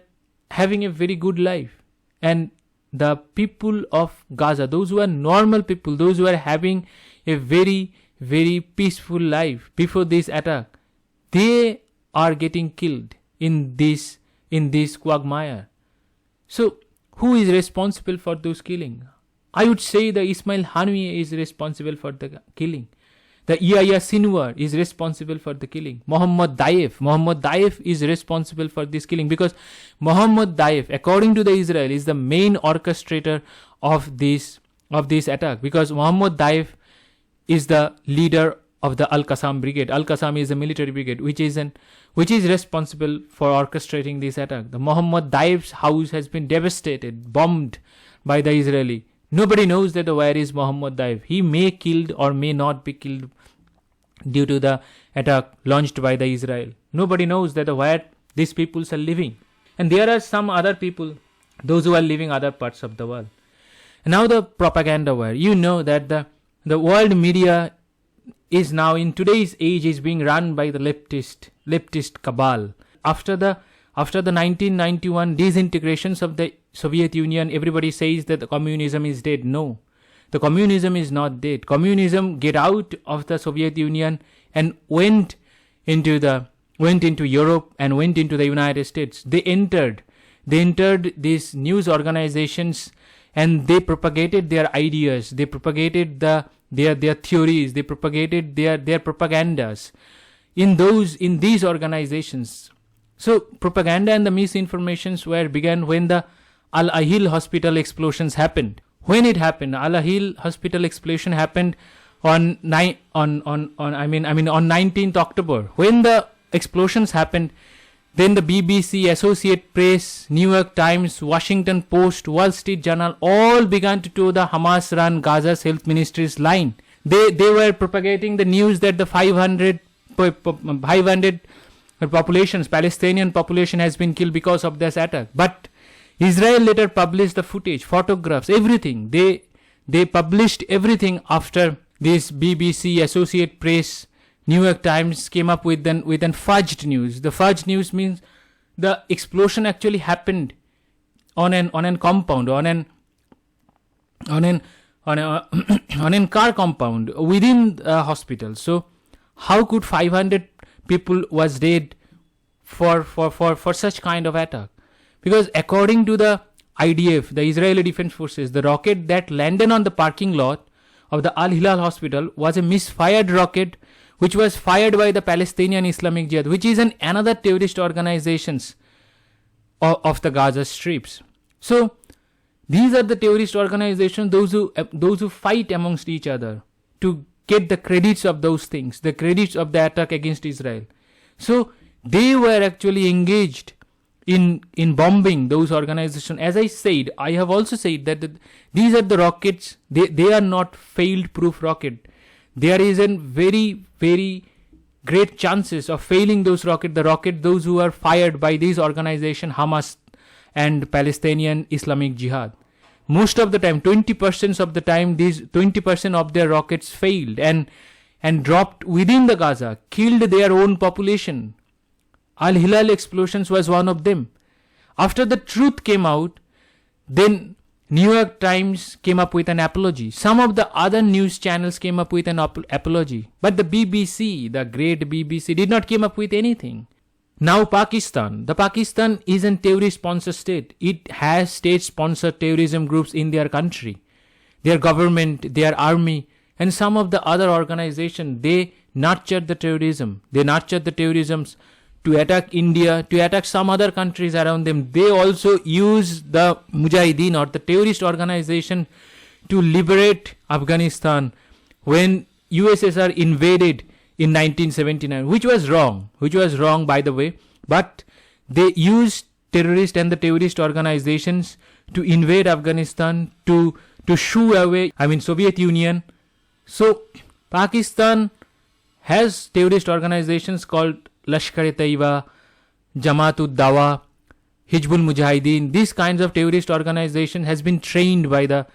having a very good life. And the people of Gaza, those who are normal people, those who are having a very, very peaceful life before this attack, they are getting killed in this Quagmire. So who is responsible for those killing? I would say the Ismail Haniyeh is responsible for the killing. The Yahya Sinwar is responsible for the killing. Mohammed Daif is responsible for this killing, because Mohammed Daif, according to the Israel, is the main orchestrator of this attack, because Mohammed Daif is the leader of the Al-Qassam brigade. Al-Qassam is a military brigade which is responsible for orchestrating this attack. The Mohammed Daif's house has been devastated, bombed by the Israeli. Nobody knows that where is Mohammed Daif. He may killed or may not be killed due to the attack launched by the Israel. Nobody knows that where these people are living. And there are some other people, those who are living other parts of the world. And now the propaganda war. You know that the world media is now, in today's age, is being run by the leftist cabal. After the 1991 disintegrations of the Soviet Union, everybody says that the communism is dead. No, the communism is not dead. Communism get out of the Soviet Union and went into Europe and went into the United States. They entered these news organizations and they propagated their ideas, they propagated their theories, they propagated their propagandas in these organizations. So propaganda and the misinformations began when the Al-Ahil hospital explosions happened. When it happened, Al-Ahil hospital explosion happened on 19th October. When the explosions happened, then the BBC, Associated Press, New York Times, Washington Post, Wall Street Journal all began to toe the Hamas-run Gaza's health ministry's line. They were propagating the news that the 500 Palestinian population has been killed because of this attack. But Israel later published the footage, photographs, everything. They published everything after this BBC, Associated Press, New York Times came up with an fudged news. The fudged news means the explosion actually happened on an compound, on an car compound within a hospital. So how could 500 people was dead for such kind of attack? Because according to the IDF, the Israeli Defense Forces, the rocket that landed on the parking lot of the Al-Hilal hospital was a misfired rocket which was fired by the Palestinian Islamic Jihad, which is another terrorist organizations of the Gaza strips. So these are the terrorist organizations, those who fight amongst each other to get the credits of those things, the credits of the attack against Israel. So they were actually engaged in bombing those organizations. As I said, I have also said that these are the rockets, they are not failed-proof rocket. There is a very, very great chances of failing those those who are fired by these organizations, Hamas and Palestinian Islamic Jihad. Most of the time, 20% of the time, these 20% of their rockets failed and dropped within the Gaza, killed their own population. Al-Hilal explosions was one of them. After the truth came out, then New York Times came up with an apology. Some of the other news channels came up with an apology. But the BBC, the great BBC, did not come up with anything. Now Pakistan. The Pakistan is a terrorist-sponsored state. It has state-sponsored terrorism groups in their country. Their government, their army, and some of the other organizations, they nurtured the terrorism. They nurtured the terrorisms to attack India, to attack some other countries around them. They also use the Mujahideen or the terrorist organization to liberate Afghanistan when USSR invaded in 1979, which was wrong by the way, but they used terrorist and the terrorist organizations to invade Afghanistan, to shoo away, Soviet Union. So Pakistan has terrorist organizations called Lashkar-e-Taiba, Jamaat-ud-Dawa, Hizbul Mujahideen. These kinds of terrorist organization has been trained by the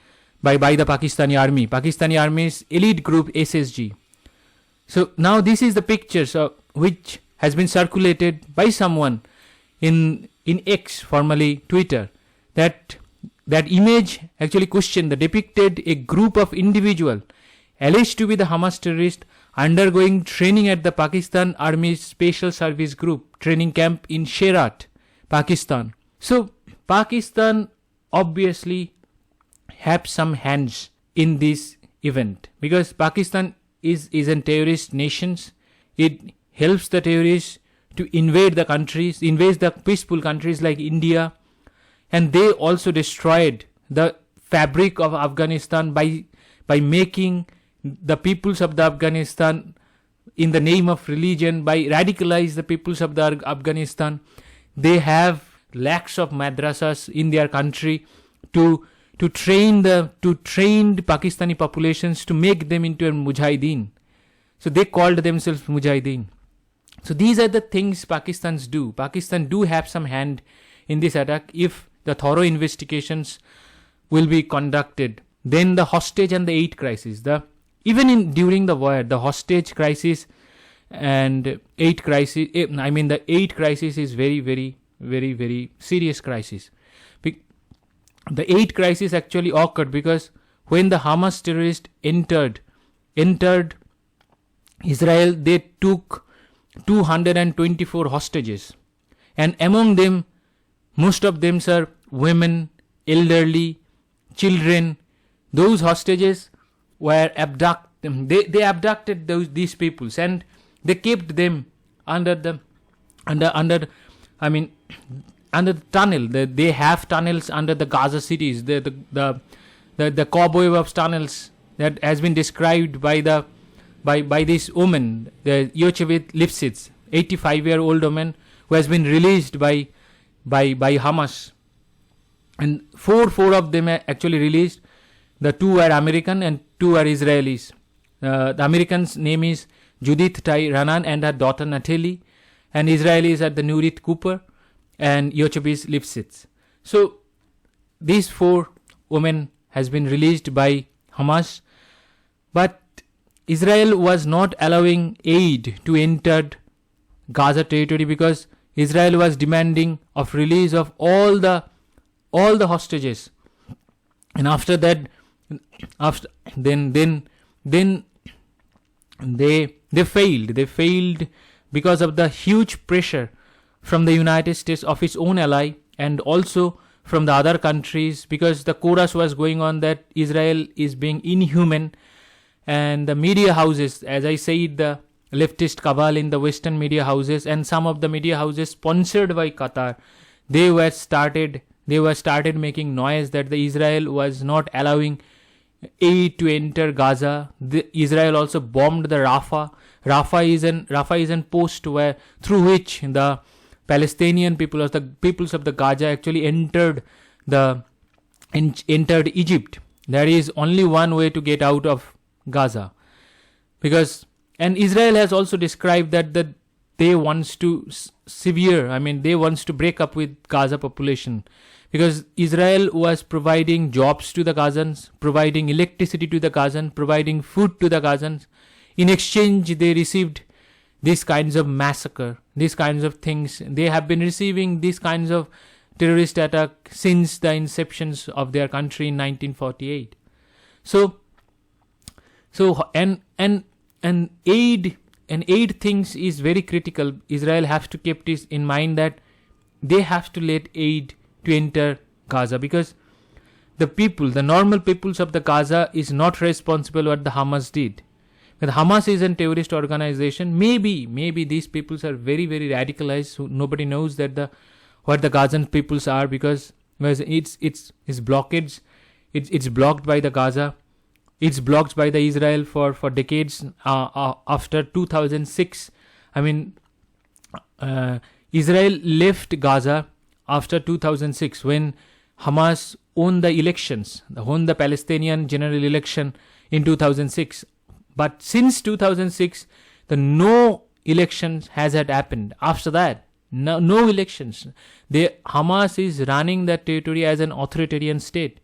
Pakistani army. Pakistani army's elite group SSG. So now this is the picture which has been circulated by someone in X, formerly Twitter. That image actually depicted a group of individuals alleged to be the Hamas terrorists undergoing training at the Pakistan Army's Special Service Group training camp in Sherat, Pakistan. So Pakistan obviously have some hands in this event because Pakistan is a terrorist nation. It helps the terrorists to invade the countries, invade the peaceful countries like India, and they also destroyed the fabric of Afghanistan by making the peoples of the Afghanistan in the name of religion, by radicalize the peoples of the Afghanistan. They have lakhs of madrasas in their country to train the Pakistani populations to make them into a Mujahideen. So they called themselves Mujahideen. So these are the things Pakistans do. Pakistan do have some hand in this attack if the thorough investigations will be conducted. Then the hostage and the aid crisis. During the war, the hostage crisis and aid crisis, the aid crisis is very, very, very, very serious crisis. The aid crisis actually occurred because when the Hamas terrorists entered Israel, they took 224 hostages. And among them, most of them are women, elderly, children, those hostages were abducted. They abducted these peoples, and they kept them under the tunnel. They have tunnels under the Gaza cities. The cobweb of tunnels that has been described by this woman, the Yocheved Lipsitz, 85-year-old woman who has been released by Hamas, and four of them are actually released. The two are American and two are Israelis. The American's name is Judith Tai Ranan and her daughter Natalie, and Israelis are the Nurit Cooper and Yocheved Lipsitz. So these 4 women has been released by Hamas, but Israel was not allowing aid to enter Gaza territory because Israel was demanding of release of all the hostages, and after that, then they failed because of the huge pressure from the United States, of its own ally, and also from the other countries, because the chorus was going on that Israel is being inhuman. And the media houses, as I said, the leftist cabal in the Western media houses and some of the media houses sponsored by Qatar, they were started making noise that the Israel was not allowing aid to enter Gaza. Israel also bombed the Rafah. Rafah is an post through which the Palestinian people, or the peoples of the Gaza, actually entered Egypt. There is only one way to get out of Gaza, and Israel has also described that they wants to they wants to break up with Gaza population, because Israel was providing jobs to the Gazans, providing electricity to the Gazans, providing food to the Gazans. In exchange, they received these kinds of massacre, these kinds of things. They have been receiving these kinds of terrorist attack since the inceptions of their country in 1948. So aid things is very critical. Israel has to keep this in mind, that they have to let aid to enter Gaza, because the normal peoples of the Gaza is not responsible what the Hamas did. But Hamas is a terrorist organization. Maybe these peoples are very, very radicalized. So nobody knows that what the Gazan peoples are, because it's blockades. It's blocked by the Gaza. It's blocked by the Israel for decades. After 2006, Israel left Gaza after 2006, when Hamas won the Palestinian general election in 2006. But since 2006, no elections has happened. After that, no elections. Hamas is running the territory as an authoritarian state.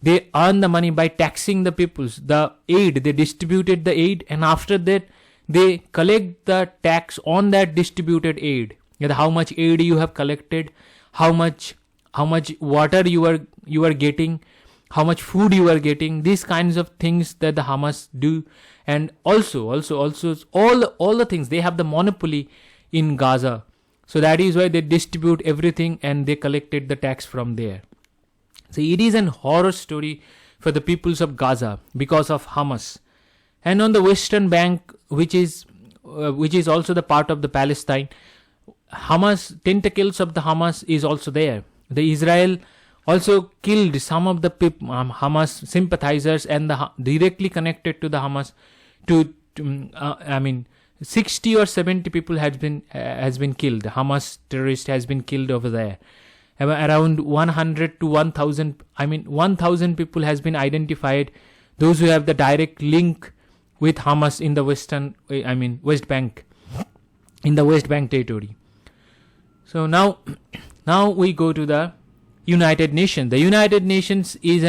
They earn the money by taxing the peoples. The aid, they distributed the aid, and after that, they collect the tax on that distributed aid. How much aid you have collected, how much water you are getting, how much food you are getting. These kinds of things that the Hamas do, and also all the things, they have the monopoly in Gaza. So that is why they distribute everything and they collected the tax from there. So it is an horror story for the peoples of Gaza because of Hamas. And on the Western Bank, which is also the part of the Palestine, tentacles of the Hamas is also there. The Israel also killed some of the Hamas sympathizers and directly connected to the Hamas. 60 or 70 people has been killed. Hamas terrorist has been killed over there. Around 100 to 1,000. 1,000 people has been identified. Those who have the direct link with Hamas in the West Bank, in the West Bank territory. So now we go to the United Nations. The United Nations is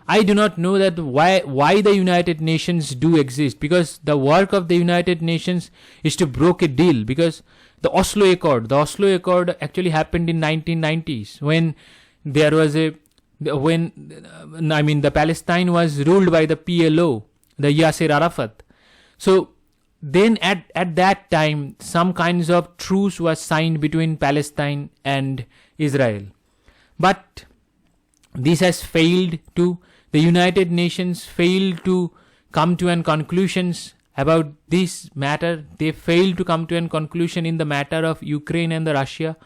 I do not know that why the United Nations do exist, because the work of the United Nations is to broker a deal, because the Oslo Accord actually happened in 1990s when there was the Palestine was ruled by the PLO, the Yasser Arafat. So then at that time some kinds of truce was signed between Palestine and Israel. But this has failed to, the United Nations failed to come to an conclusions about this matter. They failed to come to an conclusion in the matter of Ukraine and the Russia.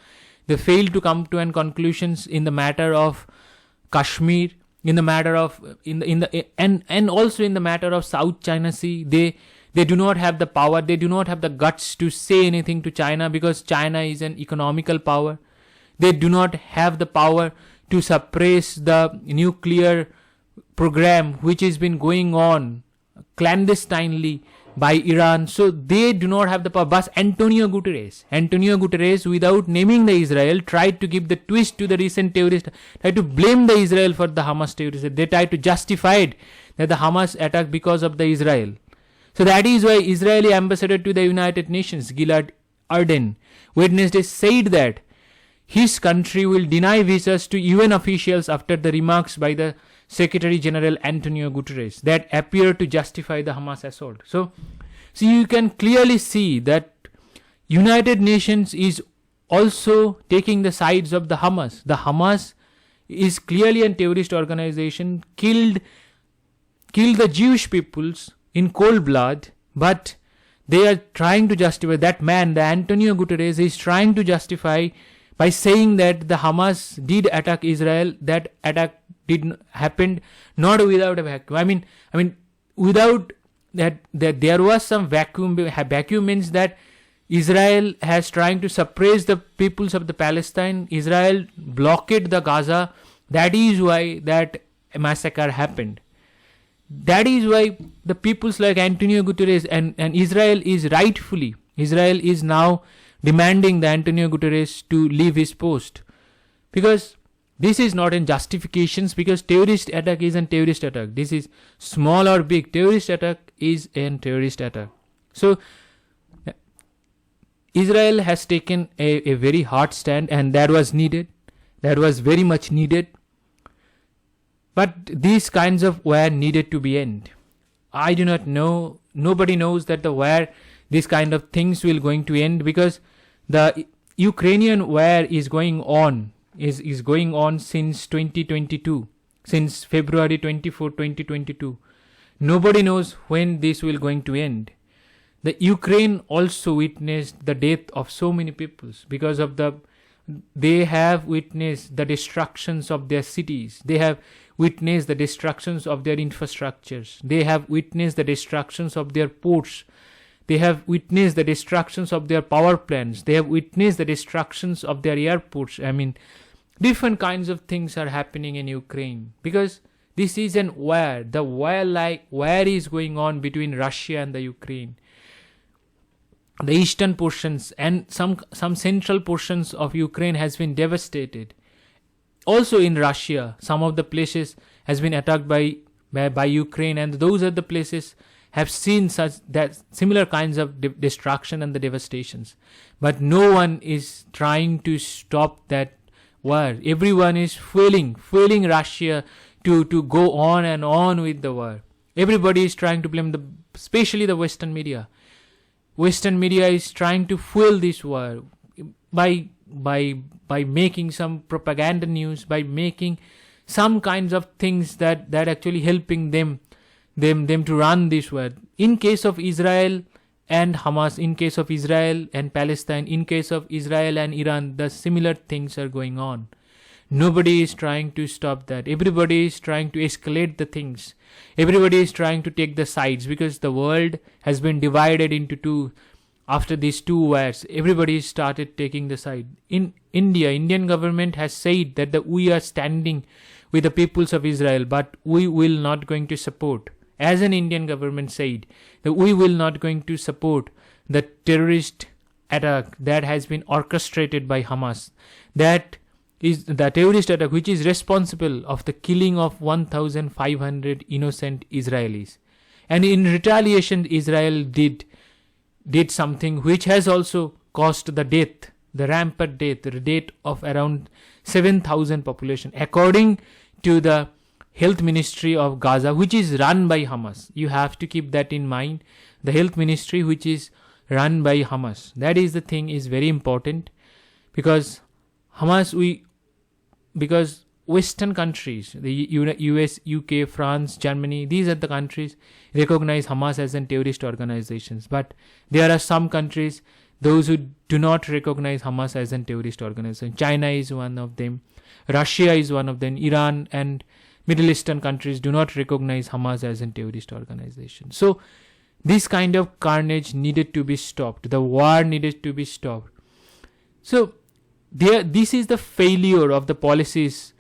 They failed to come to an conclusions in the matter of Kashmir, in the matter of and also in the matter of South China Sea. They do not have the power. They do not have the guts to say anything to China, because China is an economical power. They do not have the power to suppress the nuclear program which has been going on clandestinely by Iran. So they do not have the power. But Antonio Guterres, without naming the Israel, tried to give the twist to the recent terrorist, tried to blame the Israel for the Hamas terrorist. They tried to justify it, that the Hamas attack because of the Israel. So that is why Israeli ambassador to the United Nations, Gilad Erdan, Wednesday said that his country will deny visas to UN officials after the remarks by the Secretary General Antonio Guterres that appear to justify the Hamas assault. So you can clearly see that United Nations is also taking the sides of the Hamas. The Hamas is clearly a terrorist organization, killed the Jewish peoples in cold blood, but they are trying to justify, that man, the Antonio Guterres, is trying to justify by saying that the Hamas did attack Israel. That attack did happened not without a vacuum. I mean, without that there was some vacuum. Vacuum means that Israel has trying to suppress the peoples of the Palestine. Israel blockaded the Gaza. That is why that massacre happened. That is why the peoples like Antonio Guterres and Israel is now demanding the Antonio Guterres to leave his post, because this is not in justifications, because terrorist attack is a terrorist attack. This is small or big. Terrorist attack is a terrorist attack. So Israel has taken a very hard stand, and that was needed. That was very much needed. But these kinds of war needed to be end. I do not know. Nobody knows that the war, these kind of things will going to end, because the Ukrainian war is going on. Is going on since 2022, since February 24, 2022. Nobody knows when this will going to end. The Ukraine also witnessed the death of so many peoples because of they have witnessed the destructions of their cities. They have witnessed the destructions of their infrastructures. They have witnessed the destructions of their ports. They have witnessed the destructions of their power plants. They have witnessed the destructions of their airports. Different kinds of things are happening in Ukraine, because this is an war. The war is going on between Russia and the Ukraine. The eastern portions and some central portions of Ukraine has been devastated. Also in Russia, some of the places has been attacked by Ukraine, and those are the places have seen similar kinds of destruction and the devastations. But no one is trying to stop that war. Everyone is fueling Russia to go on and on with the war. Everybody is trying to blame especially the Western media. Western media is trying to fuel this war by making some propaganda news, by making some kinds of things that actually helping them to run this war. In case of Israel and Hamas, in case of Israel and Palestine, in case of Israel and Iran, the similar things are going on. Nobody is trying to stop that. Everybody is trying to escalate the things. Everybody is trying to take the sides, because the world has been divided into two. After these two wars, everybody started taking the side. In India, Indian government has said that we are standing with the peoples of Israel, but we will not going to support. As an Indian government said, that we will not going to support the terrorist attack that has been orchestrated by Hamas. That is the terrorist attack which is responsible of the killing of 1,500 innocent Israelis. And in retaliation, Israel did something which has also caused the death, the rampant death, the death of around 7,000 population. According to the health ministry of Gaza, which is run by Hamas. You have to keep that in mind. The health ministry which is run by Hamas. That is the thing is very important, because Hamas, Western countries, the US, UK, France, Germany, these are the countries recognize Hamas as a terrorist organizations. But there are some countries, those who do not recognize Hamas as a terrorist organization. China is one of them. Russia is one of them. Iran and Middle Eastern countries do not recognize Hamas as a terrorist organization. So this kind of carnage needed to be stopped. The war needed to be stopped. So this is the failure of the policies.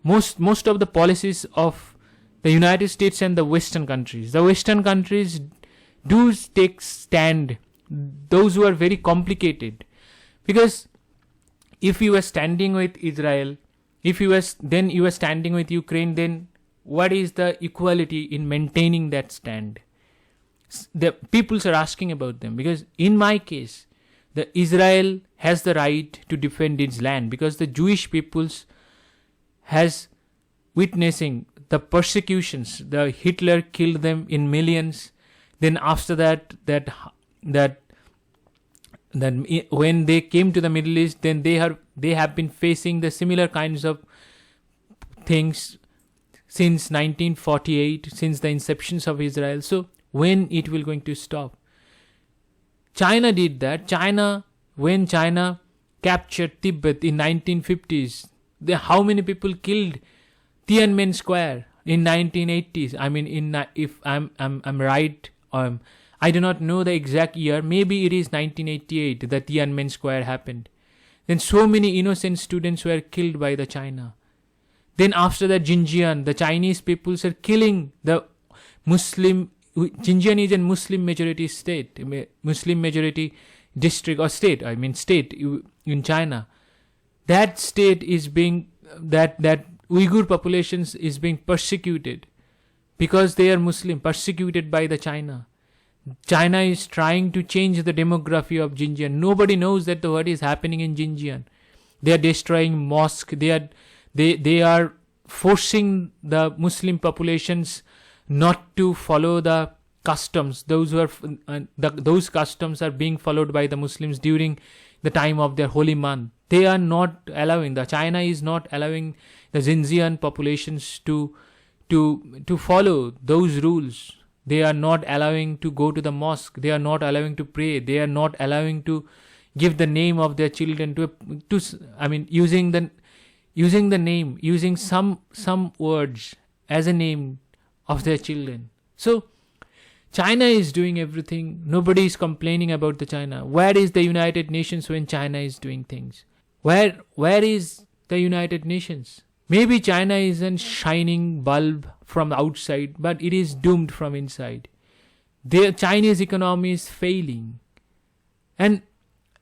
Most of the policies of the United States and the Western countries. The Western countries do take stand. Those who are very complicated. Because if you were standing with Israel, then you were standing with Ukraine, then what is the equality in maintaining that stand? The peoples are asking about them. Because in my case, the Israel has the right to defend its land, because the Jewish peoples has witnessing the persecutions. The Hitler killed them in millions. Then after that when they came to the Middle East, then they have been facing the similar kinds of things since 1948, since the inceptions of Israel. So when it will going to stop? China did that. When China captured Tibet in 1950s, how many people killed Tiananmen Square in 1980s? I mean, if I'm right, I do not know the exact year. Maybe it is 1988 that Tiananmen Square happened. Then so many innocent students were killed by the China. Then after that, Xinjiang, the Chinese peoples are killing the Muslim. Xinjiang is a Muslim majority state, Muslim majority district or state. I mean state in China. That state is being that Uyghur populations is being persecuted because they are Muslim, persecuted by the China. China is trying to change the demography of Xinjiang. Nobody knows that what is happening in Xinjiang. They are destroying mosques. They are forcing the Muslim populations not to follow the customs. Those customs are being followed by the Muslims during the time of their holy month. They are not allowing. The China is not allowing the Xinjiang populations to follow those rules. They are not allowing to go to the mosque. They are not allowing to pray. They are not allowing to give the name of their children using the name, using some words as a name of their children. So China is doing everything. Nobody is complaining about the China. Where is the United Nations when China is doing things? Where is the United Nations? Maybe China is a shining bulb from outside, but it is doomed from inside. The Chinese economy is failing. And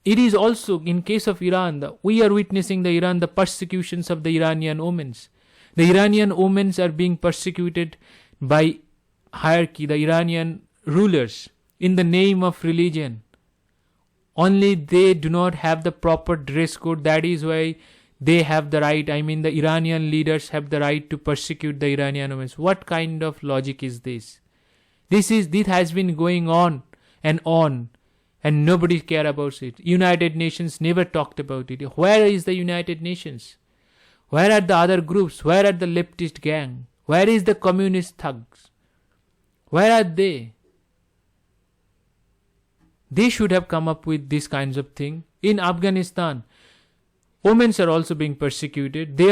it is also, in case of Iran, we are witnessing the persecutions of the Iranian women. The Iranian women are being persecuted by hierarchy, the Iranian rulers, in the name of religion. Only they do not have the proper dress code. That is why they have the right, the Iranian leaders have the right to persecute the Iranian women. What kind of logic is this? This has been going on, and nobody care about it. United Nations never talked about it. Where is the United Nations? Where are the other groups? Where are the leftist gang? Where is the communist thugs? Where are they? They should have come up with these kinds of things. In Afghanistan, women are also being persecuted. The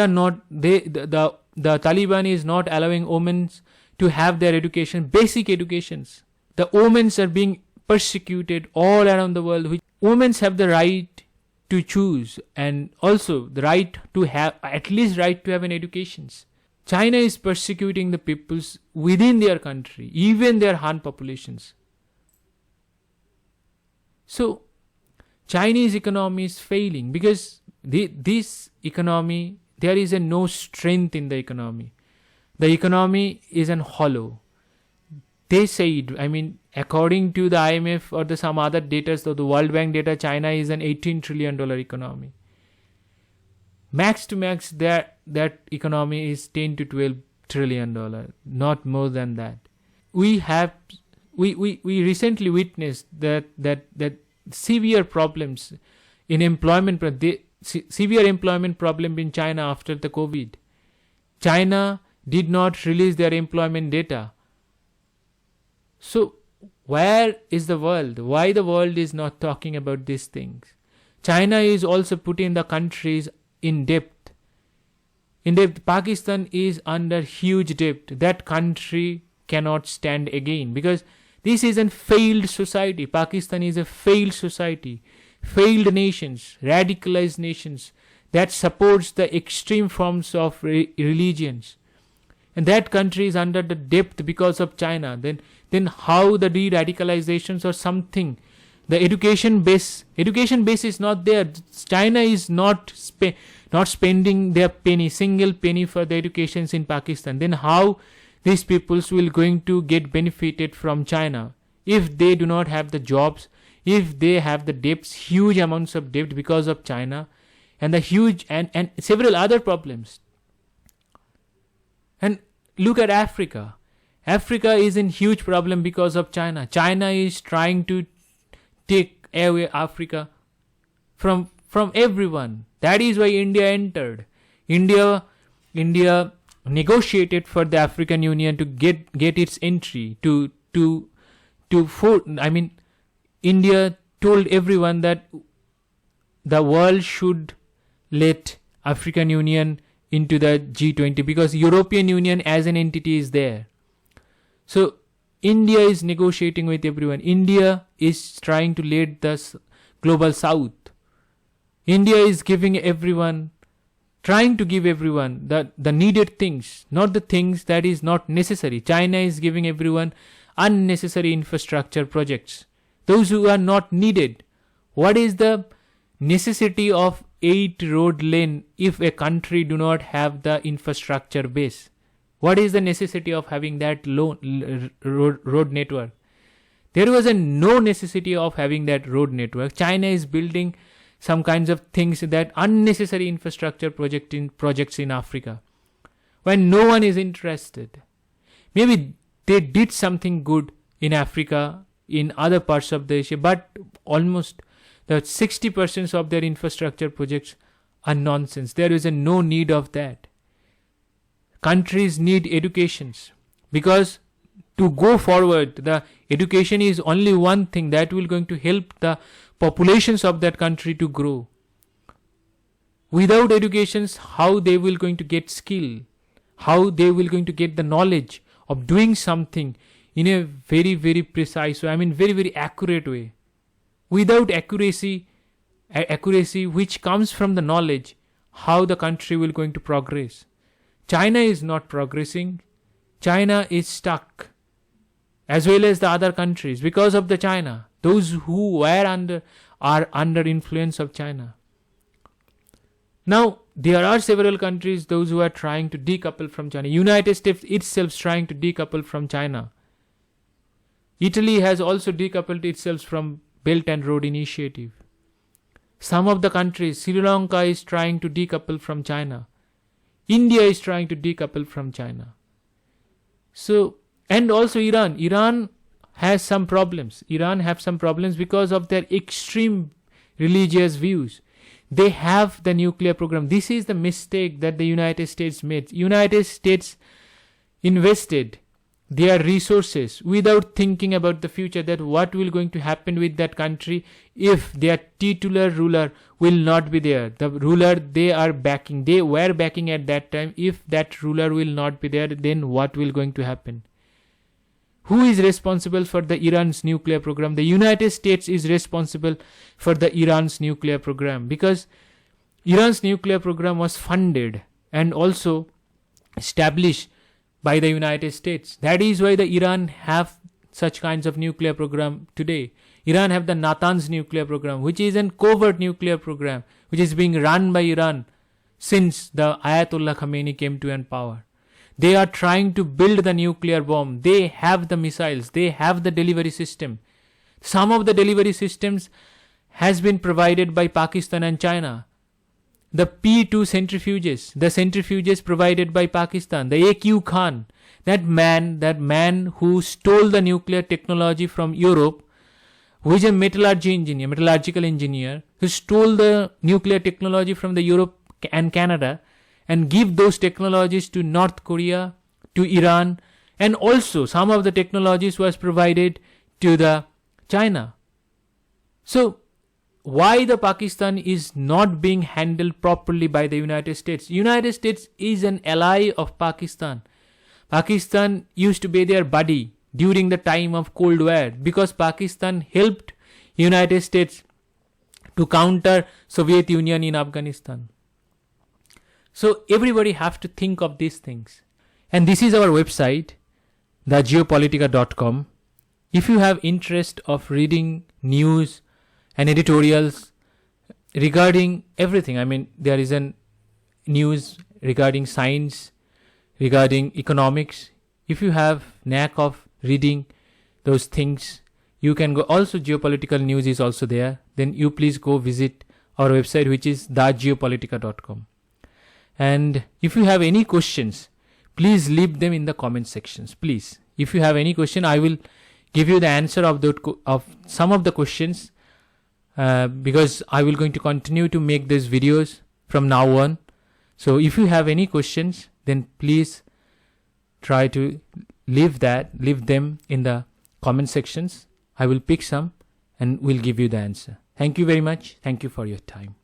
Taliban is not allowing women to have their education, basic educations. The women are being persecuted all around the world. Women have the right to choose, and also the right to have, at least right to have an education. China is persecuting the peoples within their country, even their Han populations. So Chinese economy is failing because this economy, there is no strength in the economy. The economy is hollow. They said, according to the IMF or some other data, so the World Bank data, China is an $18 trillion economy. Max to max, that economy is $10 to $12 trillion, not more than that. We recently witnessed that severe problems in employment, severe employment problem in China after the COVID. China did not release their employment data. So where is the world? Why the world is not talking about these things? China is also putting the countries in debt. Pakistan is under huge debt. That country cannot stand again, because this is a failed society. Pakistan is a failed society, failed nations, radicalized nations that supports the extreme forms of religions. And that country is under the debt because of China. Then how the de-radicalizations or something? The education base is not there. China is not spending their single penny for the educations in Pakistan. Then how these peoples will going to get benefited from China if they do not have the jobs, if they have the debts, huge amounts of debt because of China, and the huge and several other problems. And look at Africa. Africa is in huge problem because of China. China is trying to take away Africa from everyone. That is why India entered. India negotiated for the African Union to get its entry India told everyone that the world should let African Union into the G20 because European Union as an entity is there. So India is negotiating with everyone. India is trying to lead the global south. India is trying to give everyone the needed things, not the things that is not necessary. China is giving everyone unnecessary infrastructure projects, those who are not needed. What is the necessity of 8 road lane if a country do not have the infrastructure base? What is the necessity of having that road network? There was no necessity of having that road network. China is building some kinds of things, that unnecessary infrastructure projects in Africa, when no one is interested. Maybe they did something good in Africa, in other parts of the Asia, but almost the 60% of their infrastructure projects are nonsense. There is no need of that. Countries need educations, because to go forward, the education is only one thing that will going to help the populations of that country to grow. Without educations, how they will going to get skill? How they will going to get the knowledge of doing something in a very, very precise way, very, very accurate way. Without accuracy which comes from the knowledge, how the country will going to progress? China is not progressing. China is stuck, as well as the other countries, because of the China. Those who are under influence of China. Now, there are several countries, those who are trying to decouple from China. United States itself is trying to decouple from China. Italy has also decoupled itself from Belt and Road Initiative. Some of the countries, Sri Lanka is trying to decouple from China. India is trying to decouple from China. So, and also Iran. Iran has some problems. Iran have some problems because of their extreme religious views. They have the nuclear program. This is the mistake that the United States made. United States invested their resources without thinking about the future, that what will going to happen with that country if their titular ruler will not be there. The ruler they were backing at that time. If that ruler will not be there, then what will going to happen? Who is responsible for the Iran's nuclear program? The United States is responsible for the Iran's nuclear program, because Iran's nuclear program was funded and also established by the United States. That is why the Iran have such kinds of nuclear program today. Iran have the Natanz nuclear program, which is a covert nuclear program, which is being run by Iran since the Ayatollah Khamenei came to power. They are trying to build the nuclear bomb. They have the missiles. They have the delivery system. Some of the delivery systems has been provided by Pakistan and China. The P2 centrifuges provided by Pakistan. The A.Q. Khan, that man who stole the nuclear technology from Europe, who is a metallurgical engineer, who stole the nuclear technology from the Europe and Canada, and give those technologies to North Korea, to Iran, and also some of the technologies was provided to the China. So why the Pakistan is not being handled properly by the United States? United States is an ally of Pakistan. Pakistan used to be their buddy during the time of Cold War because Pakistan helped United States to counter Soviet Union in Afghanistan. So everybody have to think of these things. And this is our website, thegeo-politica.com. If you have interest of reading news and editorials regarding everything, I mean, there is an news regarding science, regarding economics. If you have knack of reading those things, you can go. Also, geopolitical news is also there. Then you please go visit our website, which is thegeo-politica.com. And if you have any questions, please leave them in the comment sections. Please, if you have any question, I will give you the answer of some of the questions because I will going to continue to make these videos from now on. So if you have any questions, then please try to leave them in the comment sections. I will pick some and will give you the answer. Thank you very much. Thank you for your time.